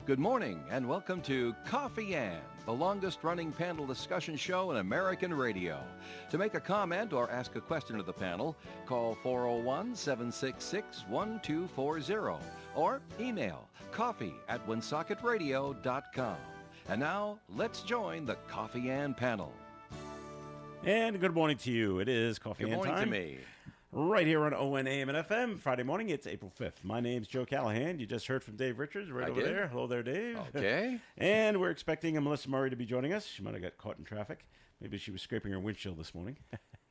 Good morning and welcome to Coffee Ann, the longest running panel discussion show in American radio. To make a comment or ask a question of the panel, call 401-766-1240 or email coffee@woonsocket.radio.com. And now, let's join the Coffee Ann panel. And good morning to you. It is Coffee Good Ann morning time. to me. Right here on ON AM and FM. Friday morning, it's April 5th. My name's Joe Callahan. You just heard from Dave Richards right over there. Hello there, Dave. Okay. And we're expecting Melissa Murray to be joining us. She might have got caught in traffic. Maybe she was scraping her windshield this morning.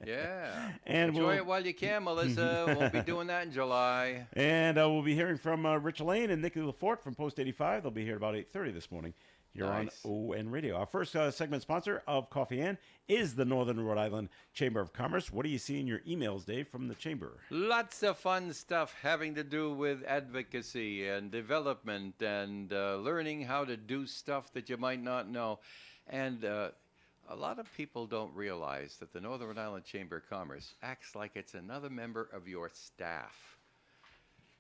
Yeah. And Enjoy it while you can, Melissa. Won't be doing that in July. And we'll be hearing from Rich Lane and Nikki LaForte from Post 85. They'll be here at about 8:30 this morning. You're Nice. on ON Radio. Our first segment sponsor of Coffee Ann is the Northern Rhode Island Chamber of Commerce. What do you see in your emails, Dave, from the Chamber? Lots of fun stuff having to do with advocacy and development and learning how to do stuff that you might not know. And a lot of people don't realize that the Northern Rhode Island Chamber of Commerce acts like it's another member of your staff.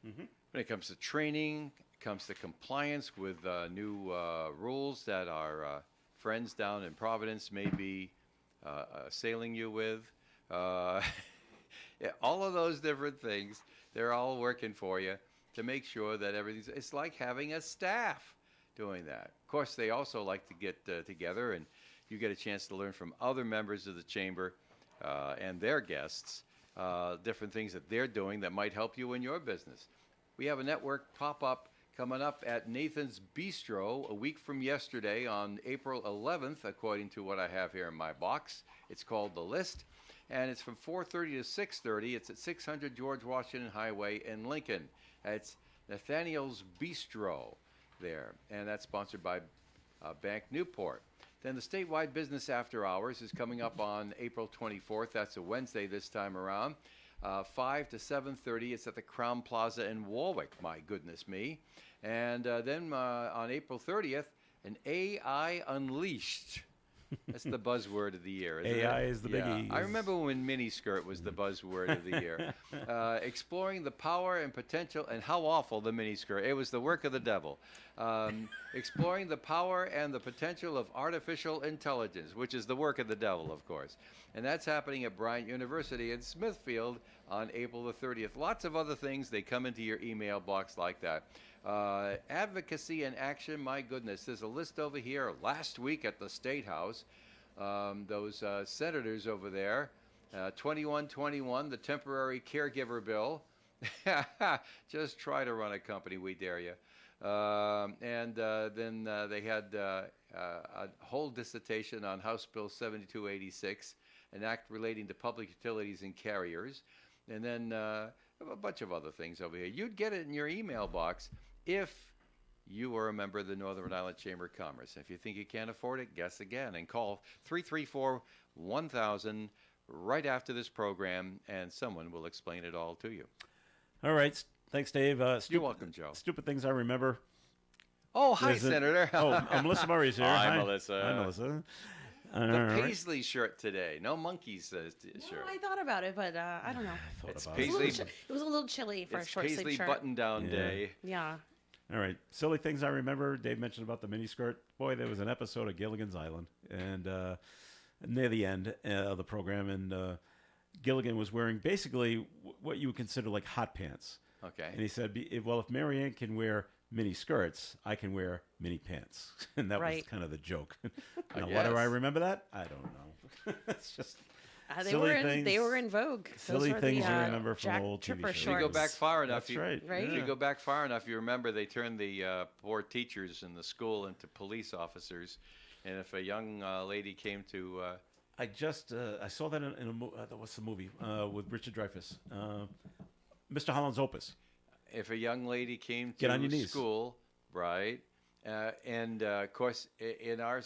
When it comes to training, comes to compliance with new rules that our friends down in Providence may be assailing you with. Yeah, all of those different things, they're all working for you to make sure that everything's, it's like having a staff doing that. Of course, they also like to get together and you get a chance to learn from other members of the chamber and their guests, different things that they're doing that might help you in your business. We have a network pop-up coming up at Nathan's Bistro a week from yesterday on April 11th, according to what I have here in my box. It's called The List, and it's from 4:30 to 6:30. It's at 600 George Washington Highway in Lincoln. It's Nathaniel's Bistro there, and that's sponsored by Bank Newport. Then the statewide business after hours is coming up on April 24th. That's a Wednesday this time around. 5 to 7:30. It's at the Crown Plaza in Warwick. My goodness me. And then on April 30th, an AI Unleashed. That's the buzzword of the year, isn't AI it? is the biggie. I remember when miniskirt was the buzzword of the year. Exploring the power and potential, and how awful the miniskirt. It was the work of the devil. Exploring the power and the potential of artificial intelligence, which is the work of the devil, of course. And that's happening at Bryant University in Smithfield on April the 30th. Lots of other things, they come into your email box like that. Advocacy and action, my goodness. There's a list over here. Last week at the State House, those senators over there, 2121, the temporary caregiver bill. Just try to run a company, we dare you. And then they had a whole dissertation on House Bill 7286, an act relating to public utilities and carriers, and then a bunch of other things over here. You'd get it in your email box if you were a member of the Northern Rhode Island Chamber of Commerce. If you think you can't afford it, guess again and call 334-1000 right after this program, and someone will explain it all to you. All right. Thanks, Dave. You're welcome, Joe. Stupid things I remember. Oh, hi, Senator. Melissa Murray's here. Hi, Melissa. Hi, Melissa. The Paisley shirt today. No monkeys shirt. Well, I thought about it, but I don't know. It's about Paisley. It was a little chilly for a short Paisley sleeve shirt. button-down Yeah. day. Yeah. All right. Silly things I remember. Dave mentioned about the miniskirt. Boy, there was an episode of Gilligan's Island, and near the end of the program, and Gilligan was wearing basically what you would consider like hot pants. Okay. And he said, well, if Marianne can wear mini skirts, I can wear mini pants. And that was Right. kind of the joke. Now, why guess. do I remember that? I don't know. It's just They silly were in things. they were in vogue. Those Silly were things the, you remember from Jack old TV Tripper shows. If you go shorts. back far enough, That's right. Right? If Yeah. you go back far enough, you remember they turned the poor teachers in the school into police officers. And if a young lady came to... I just I saw that in a what's the movie with Richard Dreyfuss, Mr. Holland's Opus. if a young lady came Get on to your knees. school, right, and of course, in our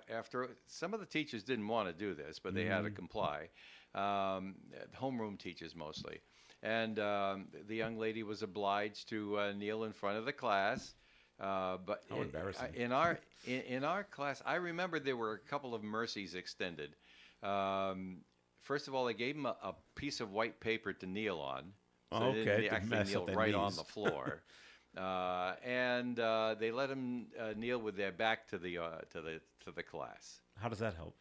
after some of the teachers didn't want to do this, but they had to comply. Homeroom teachers mostly, and the young lady was obliged to kneel in front of the class. But How embarrassing. in our class, I remember there were a couple of mercies extended. First of all, they gave them a piece of white paper to kneel on. So Oh, they okay, didn't to actually mess kneel up their right on knees. the floor. and they let them kneel with their back to the class. How does that help?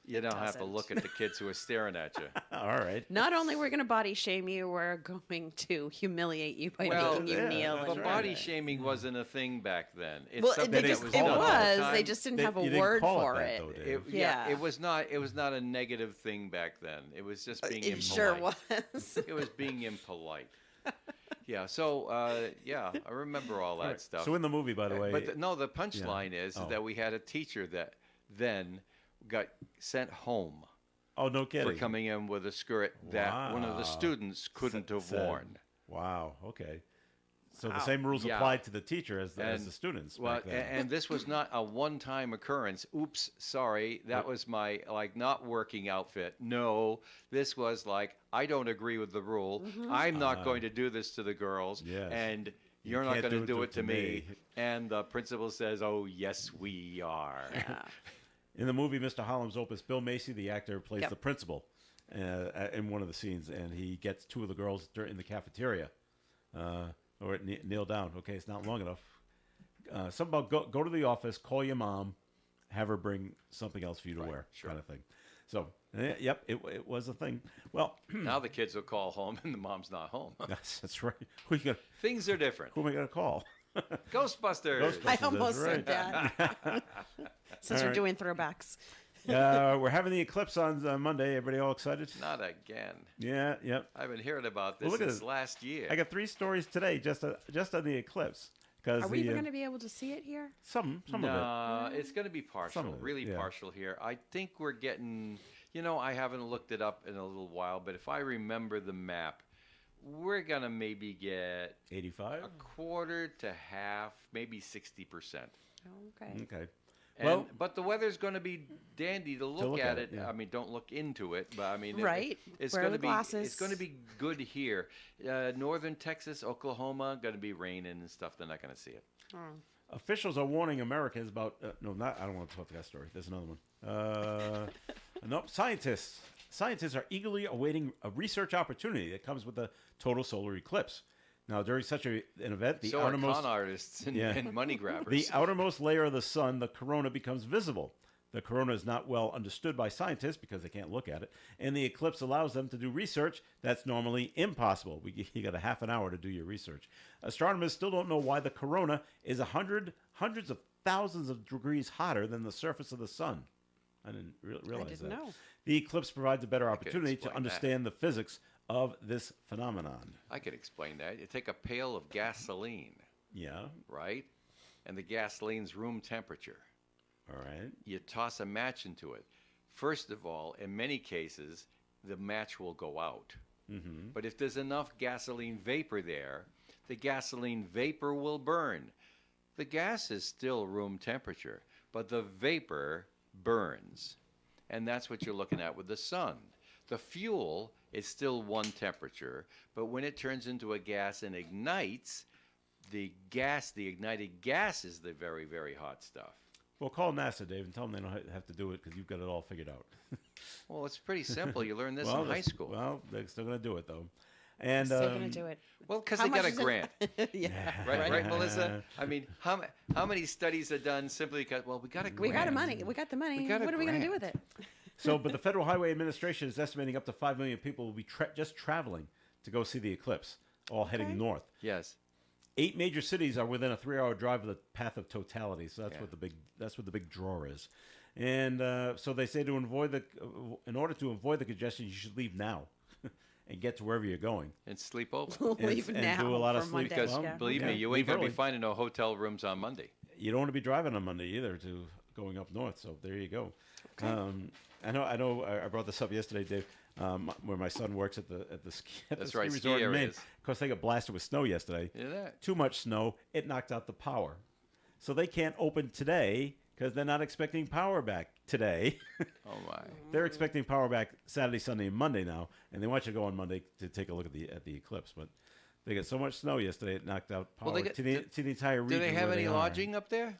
You don't have to Doesn't. look at the kids who are staring at you. All right. Not only we're going to body shame you, we're going to humiliate you by making you yeah, kneel. that's But and right. body shaming wasn't a thing back then. It's Well, something they that just, was it done all the was. time. They just didn't have a You didn't word call for that, it. though, Dave. Yeah, Yeah. it was not a negative thing back then. It was just being It impolite. sure was. It was being impolite. Yeah. So yeah, I remember all that All right. stuff. So in the movie, by the way, But the punchline is Oh. that we had a teacher that then got sent home oh no kidding. for coming in with a skirt that one of the Wow. students couldn't have Said- worn. Wow. Okay. So the Wow. same rules Yeah. applied to the teacher as And- the students. Well, back then. and this was not a one-time occurrence. Oops, sorry, that was my not working outfit. No, this was like, I don't agree with the rule. I'm not going to do this to the girls, Yes. and you're not can't going to do it to me. me. And the principal says, "Oh yes, we are." Yeah. In the movie Mr. Holland's Opus, Bill Macy, the actor, plays Yep. the principal in one of the scenes, and he gets two of the girls in the cafeteria, or kneel down. Okay, it's not long enough. Something about go to the office, call your mom, have her bring something else for you to Right, wear, sure. kind of thing. So, yep, it was a thing. Well, Now the kids will call home, and the mom's not home. that's right. Things are different. Who am I going to call? Ghostbusters. Ghostbusters. I That's almost right. said that. Since All we're right. doing throwbacks. We're having the eclipse on Monday. Everybody all excited? Not again. Yeah, yep. I've been hearing about Well, this look at since this. last year. I got 3 stories today just on the eclipse. Because Are we going to be able to see it here? some of it. No, it's going to be partial, Some of it, really yeah. partial here. I think we're getting, I haven't looked it up in a little while, but if I remember the map, we're going to maybe get 85. a quarter to half, maybe 60%. Okay. Okay. And, Well, but the weather's going to be dandy to look, look at at it. it, yeah. I mean, don't look into it, but I mean, Right. it's Wear going the to be glasses. it's going to be good here. Northern Texas, Oklahoma, going to be raining and stuff. They're not going to see it. officials are warning Americans about. No, not. I don't want to talk that story. There's another one. Nope. Scientists are eagerly awaiting a research opportunity that comes with the total solar eclipse. Now, during such an event, the So are outermost con artists and, Yeah. and money grabbers. the outermost layer of the sun, the corona, becomes visible. The corona is not well understood by scientists because they can't look at it, and the eclipse allows them to do research that's normally impossible. You got a half an hour to do your research. Astronomers still don't know why the corona is hundreds of thousands of degrees hotter than the surface of the sun. I didn't realize didn't that. know. The eclipse provides a better opportunity to explain that. understand the physics of this phenomenon. I could explain that. You take a pail of gasoline, Yeah. right? And the gasoline's room temperature. All right. You toss a match into it. First of all, in many cases, the match will go out. Mm-hmm. But if there's enough gasoline vapor there, the gasoline vapor will burn. The gas is still room temperature, but the vapor burns. And that's what you're looking at with the sun. The fuel is still one temperature, but when it turns into a gas and ignites, the ignited gas is the very, very hot stuff. Well, call NASA, Dave, and tell them they don't have to do it because you've got it all figured out. Well, it's pretty simple. You learn this Well, in high that's- school. Well, they're still going to do it, though. And Still going to do it. Well, because How they got much a is it- grant. yeah. Right, Melissa? I mean, how many studies are done simply because, well, we got a grant. We got the money. We got the money. We got a What are we going to do grant. with it? but the Federal Highway Administration is estimating up to 5 million people will be just traveling to go see the eclipse, all heading Okay. north. Yes. 8 major cities are within a 3-hour drive of the path of totality, so that's Yeah. what the big draw is. And so they say in order to avoid the congestion, you should leave now and get to wherever you're going. And sleep over. Leave and now do a lot of for sleep, Monday. Because, Well, yeah. believe me, Yeah, you leave ain't going to be early. finding no hotel rooms on Monday. You don't want to be driving on Monday either to going up north. So there you go. Okay. I know. I brought this up yesterday, Dave, where my son works at the ski, That's ski right, resort ski in Maine. areas. Of course, they got blasted with snow yesterday. You know that? Too much snow. It knocked out the power, so they can't open today because they're not expecting power back today. Oh, my. They're expecting power back Saturday, Sunday, and Monday now, and they want you to go on Monday to take a look at the eclipse. But they got so much snow yesterday it knocked out power Well, they got- to the entire Do region. they have where any are. lodging up there?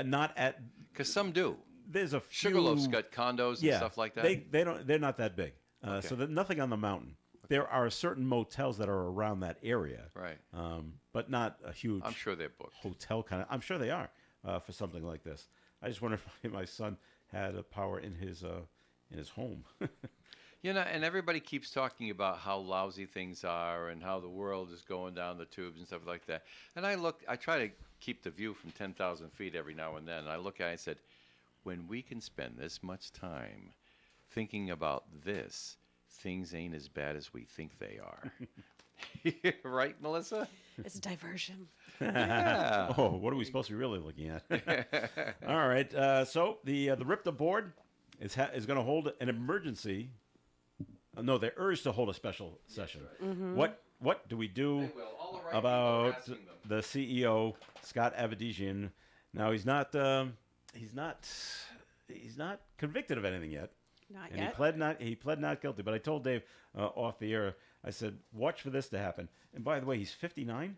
Not at. Because some do. There's a few. Sugarloaf's got condos and stuff like that. They're not that big. Okay. So nothing on the mountain. there are certain motels that are around that area, Right. but not a huge I'm sure they're booked. hotel kind of. I'm sure they are for something like this. I just wonder if my son had a power in his home. You know, and everybody keeps talking about how lousy things are and how the world is going down the tubes and stuff like that. And I try to keep the view from 10,000 feet every now and then. And I look at it and said, when we can spend this much time thinking about this, things ain't as bad as we think they are. Right, Melissa? It's a diversion. Yeah. Oh, what are we supposed to be really looking at? All right. So the RIPTA board is going to hold an emergency. No, they're urged to hold a special session. What do we do They will. All the right people are about asking them. the CEO Scott Avedisian? Now he's not convicted of anything yet. Not And yet. he pled not guilty. But I told Dave off the air, I said, watch for this to happen. And by the way, he's 59.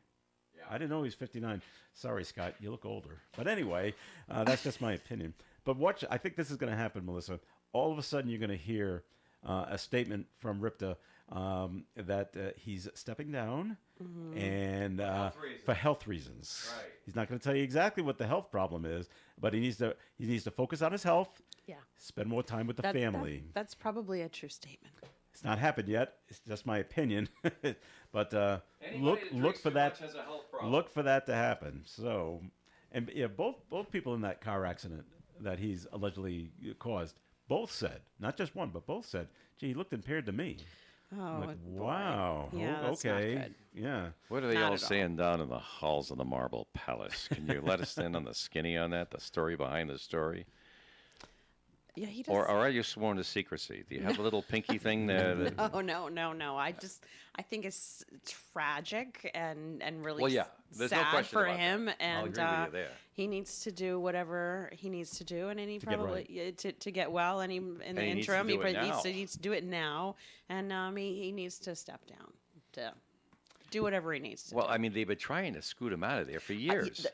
Yeah. I didn't know he was 59. Sorry, Scott, you look older. But anyway, that's just my opinion. But watch, I think this is going to happen, Melissa. All of a sudden, you're going to hear a statement from RIPTA that he's stepping down and health reasons. for health reasons. Right. He's not going to tell you exactly what the health problem is, but he needs to focus on his health. Yeah. Spend more time with the That- family. that's probably a true statement. It's not happened yet. It's just my opinion. But Anybody look that drinks for too that. much has a health problem. Look for that to happen. So, and yeah, both people in that car accident that he's allegedly caused, both said, not just one, but both said, "Gee, he looked impaired to me." Oh, I'm like, boy. wow. Yeah, that's not okay. good. Yeah. What are they Not all at all. saying down in the halls of the Marble Palace? Can you let us in on the skinny on that, the story behind the story? Yeah, he does. Or are you sworn to secrecy? Do you have a little pinky thing there? That, Oh no! I think it's tragic and really Well, yeah, there's no sad question for about that. him, I'll and agree with you there. he needs to do whatever he needs to do, and he To get probably to get well, and in the he needs to interim, do it probably now. needs to do it now, and he needs to step down to do whatever he needs to. well, do. I mean, they've been trying to scoot him out of there for years.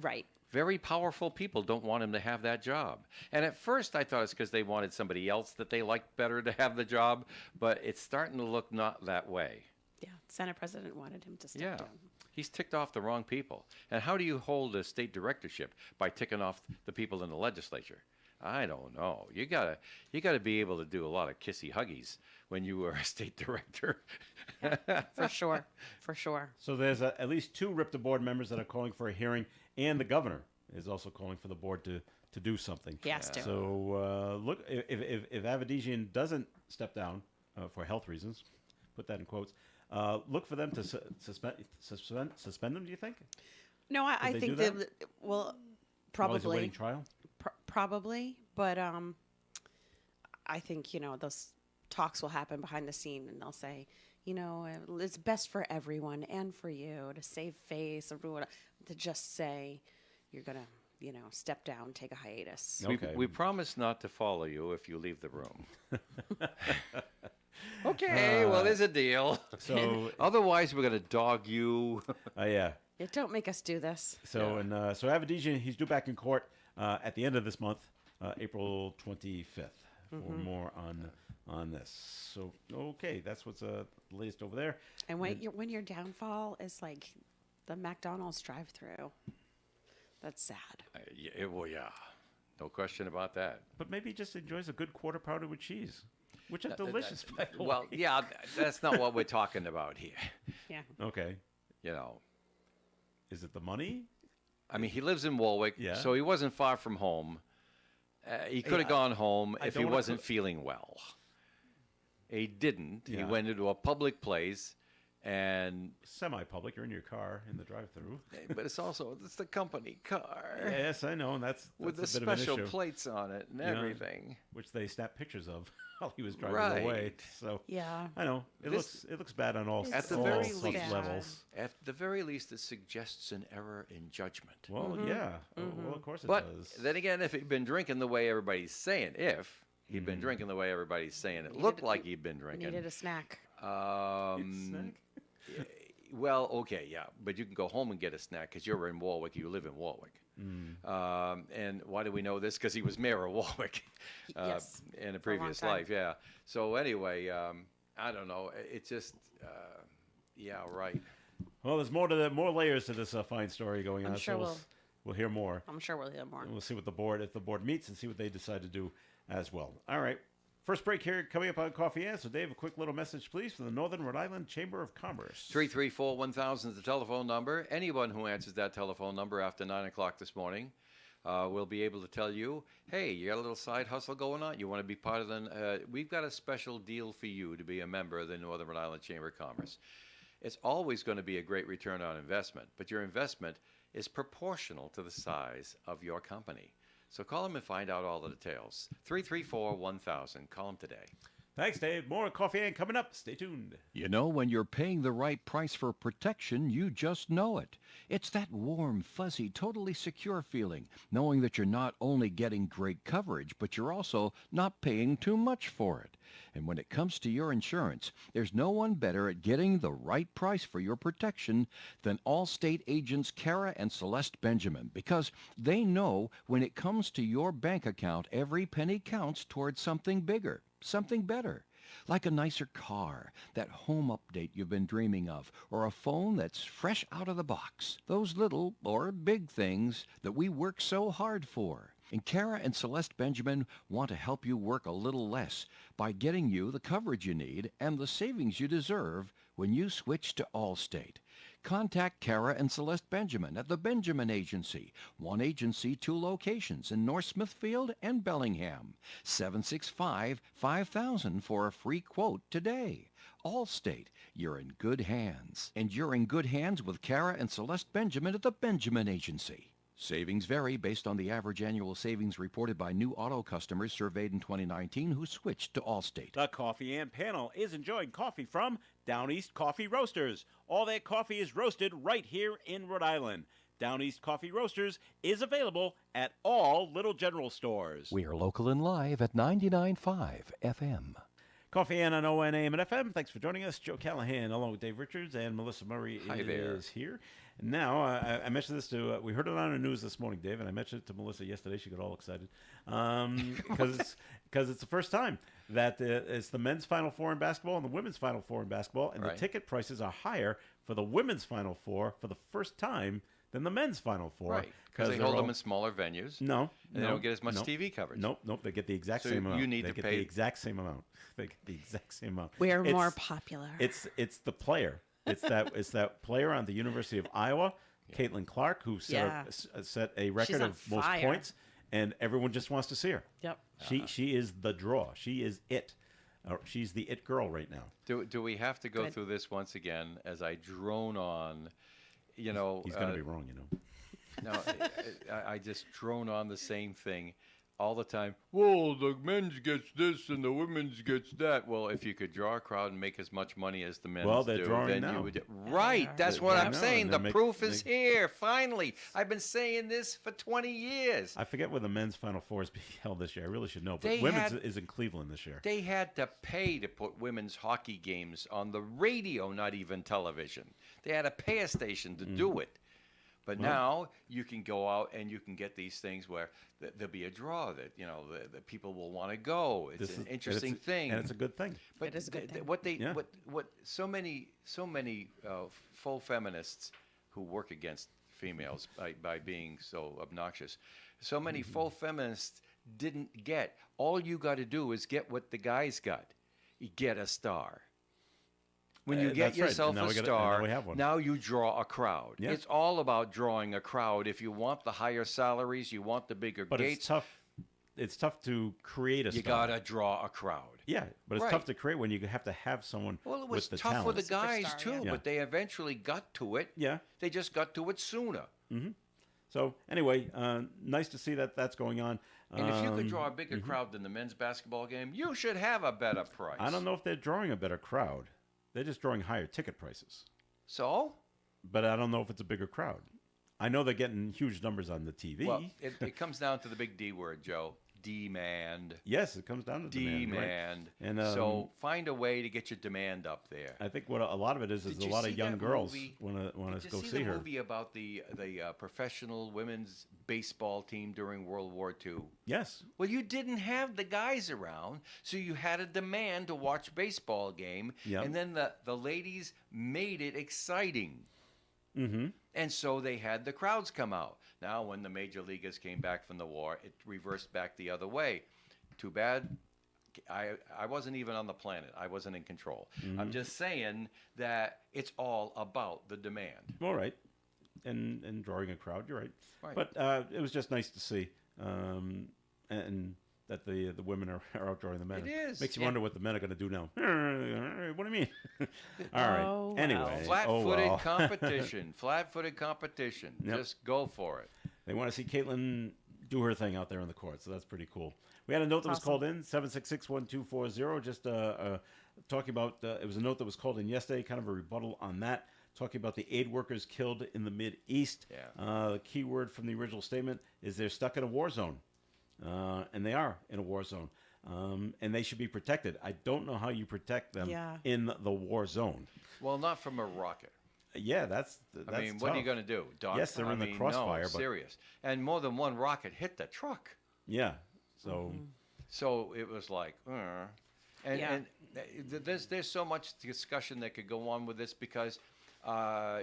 Right. Very powerful people don't want him to have that job. And at first, I thought it's because they wanted somebody else that they liked better to have the job, but it's starting to look not that way. Yeah, Senate President wanted him to step Yeah. down. He's ticked off the wrong people. And how do you hold a state directorship? By ticking off the people in the legislature? I don't know. You gotta be able to do a lot of kissy huggies when you are a state director. For sure, for sure. So there's at least 2 RIPTA board members that are calling for a hearing, and the governor is also calling for the board to do something. He has to. So look, if Avedisian doesn't step down for health reasons, put that in quotes, look for them to suspend them. Do you think? No, I they think do that. Well, While he's probably. awaiting trial. Probably, but I think those talks will happen behind the scene, and they'll say, it's best for everyone and for you to save face, or to just say you're gonna, step down, take a hiatus. Okay. We promise not to follow you if you leave the room. Okay, well, there's a deal. So Otherwise, we're going to dog you. yeah. Yeah, don't make us do this. So so Avedisian, he's due back in court at the end of this month, April 25th, for more on this. So okay, that's what's latest over there. And when your downfall is like the McDonald's drive-through, that's sad. Well, yeah. No question about that. But maybe he just enjoys a good quarter pounder with cheese, which is delicious. By the Well, way. yeah, that's not what we're talking about here. Yeah. Okay. You know, Is it the money? I mean, he lives in Warwick, Yeah. so he wasn't far from home. He could have gone home I if don't he wanna wasn't put- feeling well. He didn't. He Yeah. went into a public place, and Semi-public. You're in your car in the drive-through. but it's the company car Yes, I know, and that's with the a bit of an special issue, plates on it and Yeah. everything. which they snapped pictures of while he was driving away. Right. So Yeah. I know it This- looks bad on all, At the all very sorts least- of levels. At the very least, it suggests an error in judgment. Well, yeah. Well, of course it But does. then again, if he'd been drinking the way everybody's saying, if he'd been drinking the way everybody's saying, it looked like he'd been drinking. Needed a snack. Um, well, okay, yeah, but you can go home and get a snack because you're in Warwick. You live in Warwick. And why do we know this? Because he was mayor of Warwick Yes, in a for a long previous time. life. Yeah. So anyway, I don't know. It's just, yeah, right. Well, there's more layers to this fine story going on. I'm sure so we'll hear more. I'm sure we'll hear more. And we'll see what if the board meets, and see what they decide to do as well. All right. First break here coming up on Coffee and. So, Dave, a quick little message, please, from the Northern Rhode Island Chamber of Commerce. 334-1000 is the telephone number. Anyone who answers that telephone number after 9 o'clock this morning will be able to tell you, hey, you got a little side hustle going on? You want to be part of the... we've got a special deal for you to be a member of the Northern Rhode Island Chamber of Commerce. It's always going to be a great return on investment, but your investment is proportional to the size of your company. So call them and find out all the details. 334-1000. Call them today. Thanks, Dave. More Coffee and coming up. Stay tuned. You know, when you're paying the right price for protection, you just know it. It's that warm, fuzzy, totally secure feeling, knowing that you're not only getting great coverage, but you're also not paying too much for it. And when it comes to your insurance, there's no one better at getting the right price for your protection than Allstate agents Kara and Celeste Benjamin, because they know when it comes to your bank account, every penny counts towards something bigger, something better. Like a nicer car, that home update you've been dreaming of, or a phone that's fresh out of the box. Those little or big things that we work so hard for. And Kara and Celeste Benjamin want to help you work a little less by getting you the coverage you need and the savings you deserve when you switch to Allstate. Contact Kara and Celeste Benjamin at the Benjamin Agency. One agency, 2 locations in North Smithfield and Bellingham. 765-5000 for a free quote today. Allstate, you're in good hands. And you're in good hands with Kara and Celeste Benjamin at the Benjamin Agency. Savings vary based on the average annual savings reported by new auto customers surveyed in 2019 who switched to Allstate. The Coffee and panel is enjoying coffee from Down East Coffee Roasters. All their coffee is roasted right here in Rhode Island. Down East Coffee Roasters is available at all Little General stores. We are local and live at 99.5 FM. Coffee and on ON, AM, and FM. Thanks for joining us. Joe Callahan, along with Dave Richards, and Melissa Murray Hi there. is here. Now, I mentioned this to, we heard it on the news this morning, Dave, and I mentioned it to Melissa yesterday. She got all excited because it's the first time that it's the men's Final Four in basketball and the women's Final Four in basketball, and Right. the ticket prices are higher for the women's Final Four for the first time than the men's Final Four. Right. Because they they're hold them all- in smaller venues. No. And they don't get as much no, TV coverage. Nope. They get the exact So same amount. you need they to get pay- the exact same amount. They get the exact same amount. We are more It's- popular. It's the player. It's that player on the University of Iowa, Caitlin Clark, who set a record on of most fire. points, and everyone just wants to see her. Yep. She is the draw. She is it. She's the it girl right now. Do we have to go Good. through this once again as I drone on? You know, He's gonna be wrong, you know. No, I just drone on the same thing all the time. Well, the men's gets this and the women's gets that. Well, if you could draw a crowd and make as much money as the men's Well, they're do, drawing then now. you would. Right, that's what They I'm know, saying. and The they're proof is they- here. Finally, I've been saying this for 20 years. I forget where the men's Final Four is being held this year. I really should know, but They women's had- is in Cleveland this year. They had to pay to put women's hockey games on the radio, not even television. They had to pay a station to do it. But now you can go out and you can get these things where there'll be a draw that the people will want to go. It's This an is- and interesting it's- thing, and it's a good thing. But It is a good thing. what they Yeah. what so many full feminists who work against females by being so obnoxious. So many Mm-hmm. full feminists didn't get. All you got to do is get what the guys got. You get a star. When you get That's right. yourself Now a we gotta- star, now we have one. now you draw a crowd. Yeah. It's all about drawing a crowd. If you want the higher salaries, you want the bigger But gates, it's tough. It's tough to create a you star. got to draw a crowd. Yeah, but it's Right. tough to create when you have to have someone Well, it was with the tough talent. for the guys Superstar, too, yeah. but they eventually got to it. Yeah. They just got to it sooner. So anyway, nice to see that that's going on. And if you could draw a bigger crowd than the men's basketball game, you should have a better price. I don't know if they're drawing a better crowd. They're just drawing higher ticket prices. So, But I don't know if it's a bigger crowd. I know they're getting huge numbers on the TV. well, it comes down to the big D word, Joe. demand. Yes, it comes down to demand. Right? And So find a way to get your demand up there. I think what a lot of it is Did a you lot see of young that girls movie? want Did to you go see see the her. movie about the professional women's baseball team during World War II? Yes. Well, you didn't have the guys around, so you had a demand to watch a baseball game, Yep. and then the ladies made it exciting. Mm-hmm. And so they had the crowds come out. Now, when the major leaguers came back from the war, it reversed back the other way. Too bad. I wasn't even on the planet. I wasn't in control. I'm just saying that it's all about the demand. All right. And drawing a crowd, you're right. Right. But it was just nice to see, and that the women are outdrawing the men. It is. Makes you Yeah. wonder what the men are going to do now. What do you mean? All right. Oh, Anyway. well. Flat-footed well. competition. Flat-footed competition. Yep. Just go for it. They want to see Caitlin do her thing out there in the court, so that's pretty cool. We had a note that was Awesome. called in, 766-1240, just talking about, it was a note that was called in yesterday, kind of a rebuttal on that, talking about the aid workers killed in the Mid-East. Yeah. The key word from the original statement is they're stuck in a war zone, and they are in a war zone, and they should be protected. I don't know how you protect them Yeah. in the war zone. Well, not from a rocket. Yeah, that's I mean, what are you tough. going to do? Doc? Yes, they're I in the mean, crossfire, No, but- serious. And more than one rocket hit the truck. Yeah, so... So it was like, and, Yeah. and there's so much discussion that could go on with this because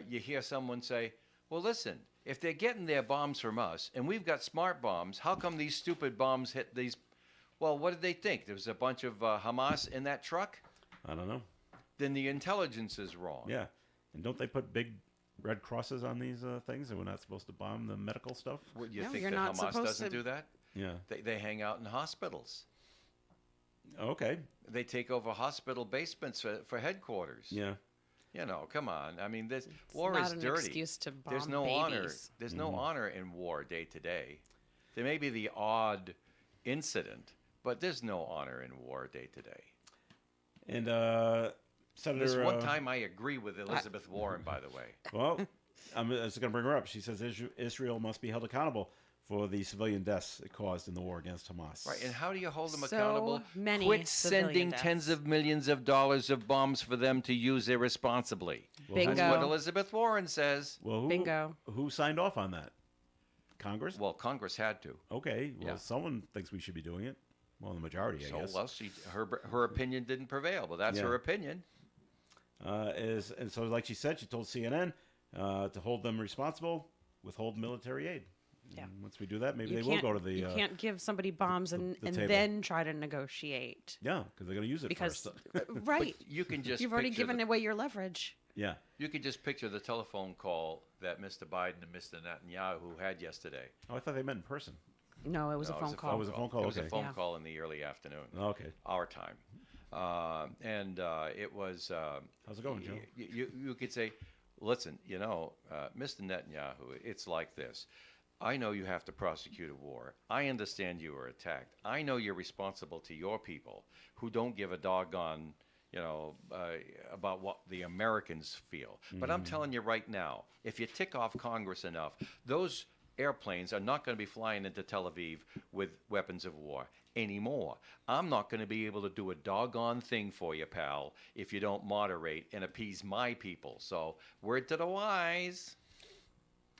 you hear someone say, well, listen, if they're getting their bombs from us and we've got smart bombs, how come these stupid bombs hit these? Well, what did they think? There was a bunch of Hamas in that truck? I don't know. Then the intelligence is wrong. Yeah, and don't they put big red crosses on these things, and we're not supposed to bomb the medical stuff? What, you No, think you're that not Hamas supposed doesn't to- do that? Yeah. They hang out in hospitals. Okay. They take over hospital basements for headquarters. Yeah. You know, come on. I mean, this It's war not is an dirty. excuse to bomb There's no honor. babies. There's no honor in war day to day. There may be the odd incident, but there's no honor in war day to day. And Senator. This one time I agree with Elizabeth Warren, by the way. Well, I'm just going to bring her up. She says Israel must be held accountable for the civilian deaths it caused in the war against Hamas. Right, and how do you hold them So accountable? many Quit civilian sending deaths. tens of millions of dollars of bombs for them to use irresponsibly. Bingo. That's what Elizabeth Warren says. Well, Bingo. Who signed off on that? Congress? Well, Congress had to. Okay. Well, Yeah. someone thinks we should be doing it. Well, the majority, I So, guess. well, her opinion didn't prevail, but that's Yeah. her opinion. And so, like she said, she told CNN to hold them responsible, withhold military aid. Yeah. And once we do that, maybe You they will can't- go to the. You can't give somebody bombs and the table. then try to negotiate. Yeah, because they're going to use it Because, first. right. You can just You've already picture given away your leverage. Yeah. You can just picture the telephone call that Mr. Biden and Mr. Netanyahu had yesterday. Oh, I thought they met in person. No, it was No, a phone call. it was a phone call, It was a okay. phone Yeah. call in the early afternoon, Okay. our time, and it was. How's it going, Joe? You could say, listen, Mr. Netanyahu, it's like this. I know you have to prosecute a war. I understand you were attacked. I know you're responsible to your people who don't give a doggone, about what the Americans feel. But I'm telling you right now, if you tick off Congress enough, those airplanes are not going to be flying into Tel Aviv with weapons of war anymore. I'm not going to be able to do a doggone thing for you, pal, if you don't moderate and appease my people. So, word to the wise.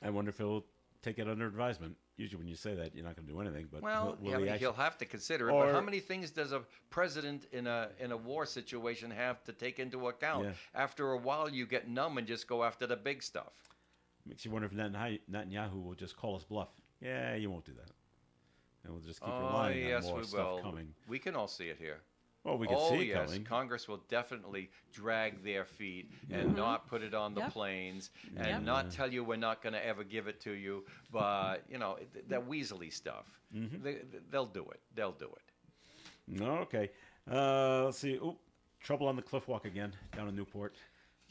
I wonder if he'll take it under advisement. Usually, when you say that, you're not going to do anything. But Well, will yeah, he but actually- he'll have to consider it. Or- But how many things does a president in a war situation have to take into account? Yeah. After a while, you get numb and just go after the big stuff. makes you wonder if Netanyahu will just call us bluff. Yeah, you won't do that, and we'll just keep relying on yes, more we stuff will. coming. We can all see it here. Well, we can Oh, see it yes, coming. Congress will definitely drag their feet and not put it on the Yep. planes and Yep. not tell you we're not going to ever give it to you. But, that weaselly stuff, they'll do it. They'll do it. Okay. Let's see. Oop, trouble on the cliff walk again down in Newport.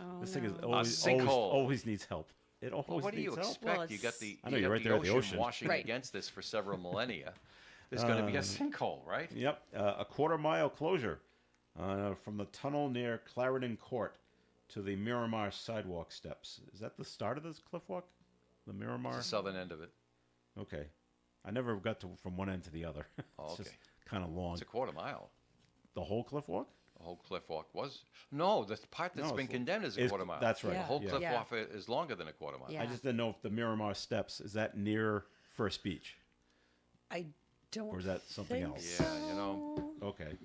Oh, This thing is no. sinkhole. always needs help. It always Well, what do needs you help. expect? Well, You got the, I know, you you're got right the there at the ocean ocean. washing Right. against this for several millennia. There's going to be a sinkhole, right? Yep, a quarter-mile closure from the tunnel near Clarendon Court to the Miramar sidewalk steps. Is that the start of this cliff walk? The Miramar? It's the southern end of it. Okay. I never got to from one end to the other. Oh, It's okay. just kind of long. It's a quarter mile. The whole Cliff Walk? The whole cliff walk was no. The part that's No, been it's- condemned is a is- quarter mile. that's right, The Yeah. whole yeah. cliff Yeah. walk is longer than a quarter mile. Yeah. I just didn't know if the Miramar Steps, is that near First Beach? I don't. Or is that something think else? Yeah, you know. so. Okay.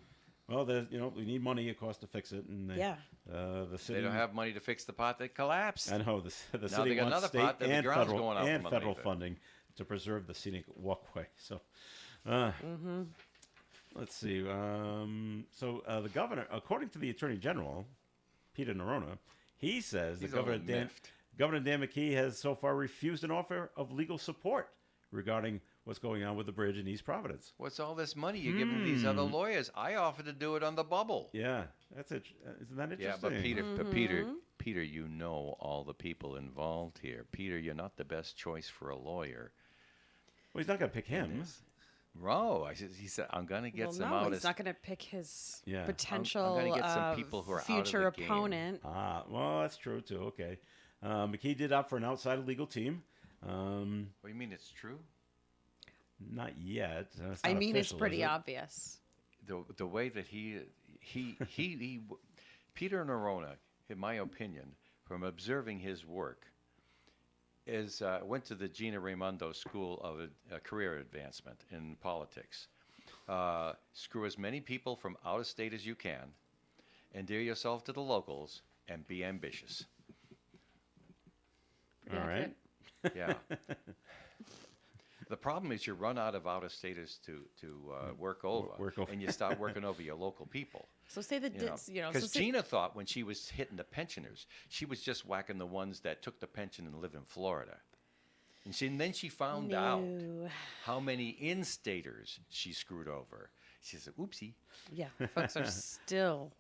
Well, we need money, of course, to fix it. And Yeah. the city. They don't have money to fix the part that collapsed. I know the Now city they got wants another state part that the and ground's federal going out and from federal underneath it. funding to preserve the scenic walkway. So, let's see. The governor, according to the attorney general, Peter Nerona, he says He's that a little miffed. Governor Dan McKee has so far refused an offer of legal support regarding what's going on with the bridge in East Providence. What's all this money you're giving these other lawyers? I offered to do it on the bubble. Yeah, that's it. Isn't that interesting? Yeah, but Peter, you know all the people involved here. Peter, you're not the best choice for a lawyer. Well, he's not going to pick him. No, he said, I'm going to get Well, some no, out he's of not going to pick his Yeah. I'm potential gonna get some people who are out of future the game. opponent. Ah, well, that's true too. Okay, McKee did opt for an outside legal team. What do you mean it's true? Not yet. It's I not mean, it's official, pretty is it? obvious. The way that he Peter Nerona, in my opinion, from observing his work, went to the Gina Raimondo School of Career Advancement in politics. Screw as many people from out of state as you can, endear yourself to the locals, and be ambitious. Pretty All right. accurate. Yeah. The problem is you run out of out-of-staters to work over, work over. and you start working over your local people. So say the Because Gina thought when she was hitting the pensioners, she was just whacking the ones that took the pension and live in Florida. And then she found out No. how many in-staters she screwed over. She said, oopsie. Yeah, folks are still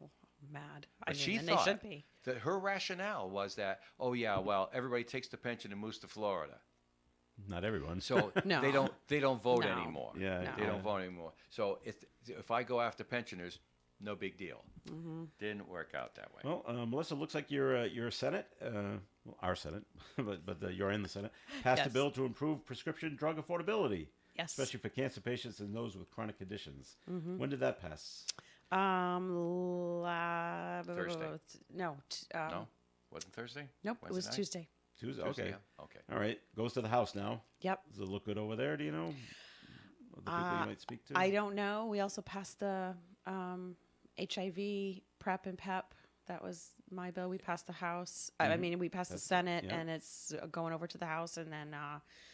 mad. I But mean, she and thought they should be. that her rationale was that, oh yeah, well, everybody takes the pension and moves to Florida. Not everyone. So No. they don't vote No. anymore. Yeah, No. They don't vote anymore. So if I go after pensioners, no big deal. Didn't work out that way. Well, Melissa, looks like your Senate, our Senate, but you're in the Senate, passed a Yes. bill to improve prescription drug affordability, Yes. especially for cancer patients and those with chronic conditions. When did that pass? Thursday. No. No, wasn't Thursday. Nope. It Wednesday was night? Tuesday. Tuesday. Tuesday, Okay. yeah. Okay. All right. Goes to the House now. Yep. Does it look good over there? Do you know? The people you might speak to. I don't know. We also passed the HIV PrEP and PEP. That was my bill. We passed the House. I mean, we passed the Senate, yeah. and it's going over to the House, and then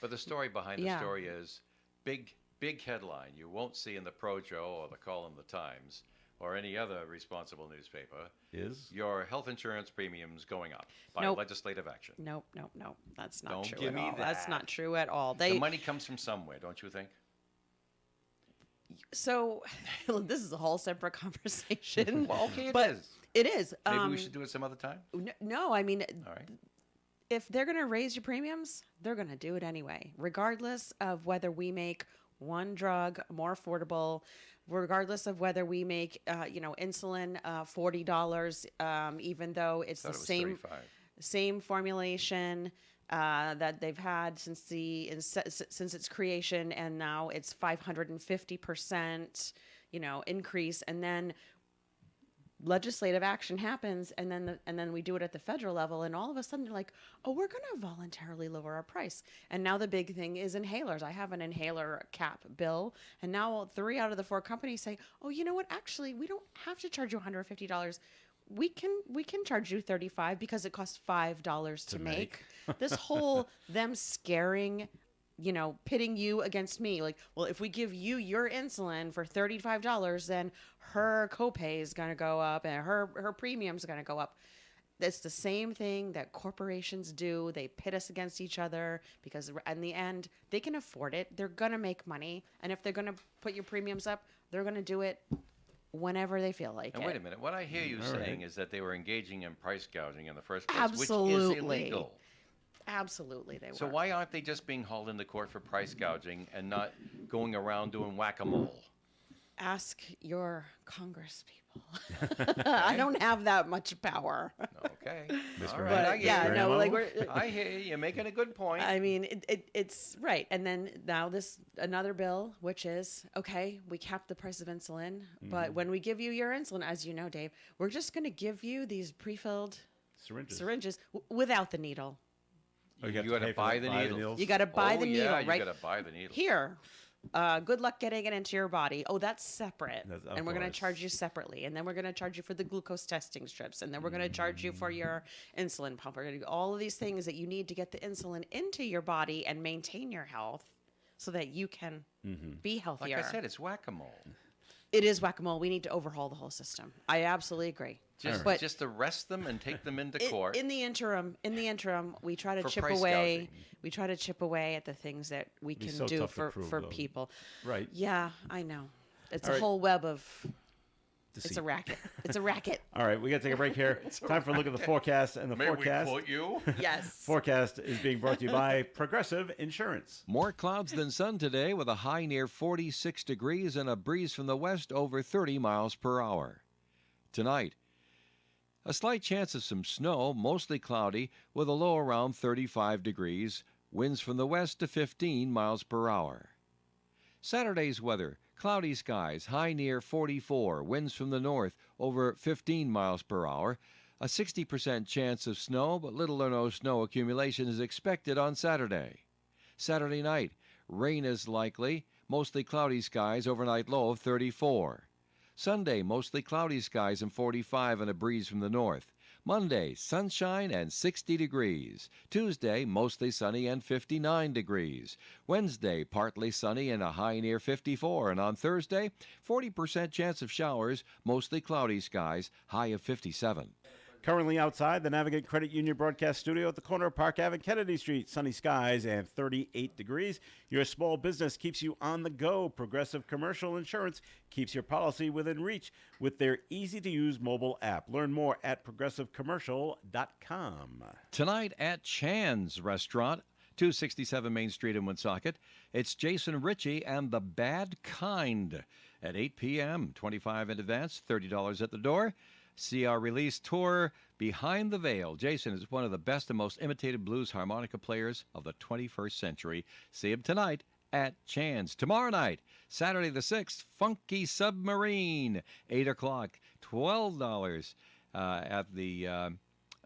But the story behind the Yeah. story is big headline you won't see in the Projo or the column The Times or any other responsible newspaper. Is Your health insurance premiums going up by Nope. legislative action. nope. That's not Don't true give at me all. That's that. not true at all. The money comes from somewhere, don't you think? So this is a whole separate conversation. Well, okay, but it is. it is. Maybe we should do it some other time. No, I mean, All right. if they're going to raise your premiums, they're going to do it anyway, regardless of whether we make one drug more affordable, regardless of whether we make, insulin $40, even though it's Thought the it was same 35. same formulation that they've had since its creation, and now it's 550%, increase, and then legislative action happens, and then we do it at the federal level, and all of a sudden they're like, oh, we're going to voluntarily lower our price. And now the big thing is inhalers. I have an inhaler cap bill, and now 3 out of the 4 companies say, oh, you know what, actually we don't have to charge you $150. We can charge you $35 because it costs $5 to make. This whole them scaring, pitting you against me. Like, well, if we give you your insulin for $35, then her copay is going to go up and her premium's going to go up. It's the same thing that corporations do. They pit us against each other because in the end, they can afford it. They're going to make money. And if they're going to put your premiums up, they're going to do it whenever they feel like And it. wait a minute. What I hear you All saying right. is that they were engaging in price gouging in the first place, which is Absolutely. illegal. Absolutely, they So were. why aren't they just being hauled into court for price gouging and not going around doing whack-a-mole? Ask your Congress people. I don't have that much power. Okay. Mr. All right. But, I But get yeah, you. no, like Grandma? we're. I hear you. You're making a good point. I mean, it's right. And then now another bill, which is, okay, we cap the price of insulin, but when we give you your insulin, as you know, Dave, we're just going to give you these pre-filled syringes without the needle. Oh, you have to got to pay for buy the the needles? needles. You got to buy Oh, the needle, yeah, right? you got to buy the needles. Here. Good luck getting it into your body. Oh, that's separate. Of And we're going to course. charge you separately. And then we're going to charge you for the glucose testing strips. And then we're going to charge you for your insulin pump. We're going to do all of these things that you need to get the insulin into your body and maintain your health so that you can be healthier. Like I said, it's whack-a-mole. It is whack-a-mole. We need to overhaul the whole system. I absolutely agree. Just, just arrest them and take them into court. In the interim, we try to For chip price away. gouging. We try to chip away at the things that we Be can so do tough to for prove, though. people. Right. Yeah, I know. It's All a right. whole web of. It's Deceit. a racket. It's a racket. All right, we got to take a break here. Time for a look at the forecast. And the forecast you? Yes. forecast is being brought to you by Progressive Insurance. More clouds than sun today with a high near 46 degrees and a breeze from the west over 30 miles per hour. Tonight, a slight chance of some snow, mostly cloudy, with a low around 35 degrees, winds from the west to 15 miles per hour. Saturday's weather, cloudy skies, high near 44, winds from the north over 15 miles per hour. A 60% chance of snow, but little or no snow accumulation is expected on Saturday. Saturday night, rain is likely, mostly cloudy skies, overnight low of 34. Sunday, mostly cloudy skies and 45 and a breeze from the north. Monday, sunshine and 60 degrees. Tuesday, mostly sunny and 59 degrees. Wednesday, partly sunny and a high near 54. And on Thursday, 40% chance of showers, mostly cloudy skies, high of 57. Currently outside the Navigate Credit Union broadcast studio at the corner of Park Ave and Kennedy Street. Sunny skies and 38 degrees. Your small business keeps you on the go. Progressive Commercial Insurance keeps your policy within reach with their easy-to-use mobile app. Learn more at progressivecommercial.com. Tonight at Chan's Restaurant, 267 Main Street in Woonsocket, it's Jason Ritchie and the Bad Kind at 8 p.m. 25 in advance, $30 at the door. See our release tour, Behind the Veil. Jason is one of the best and most imitated blues harmonica players of the 21st century. See him tonight at Chan's. Tomorrow night, Saturday the 6th, Funky Submarine, 8 o'clock, $12 at the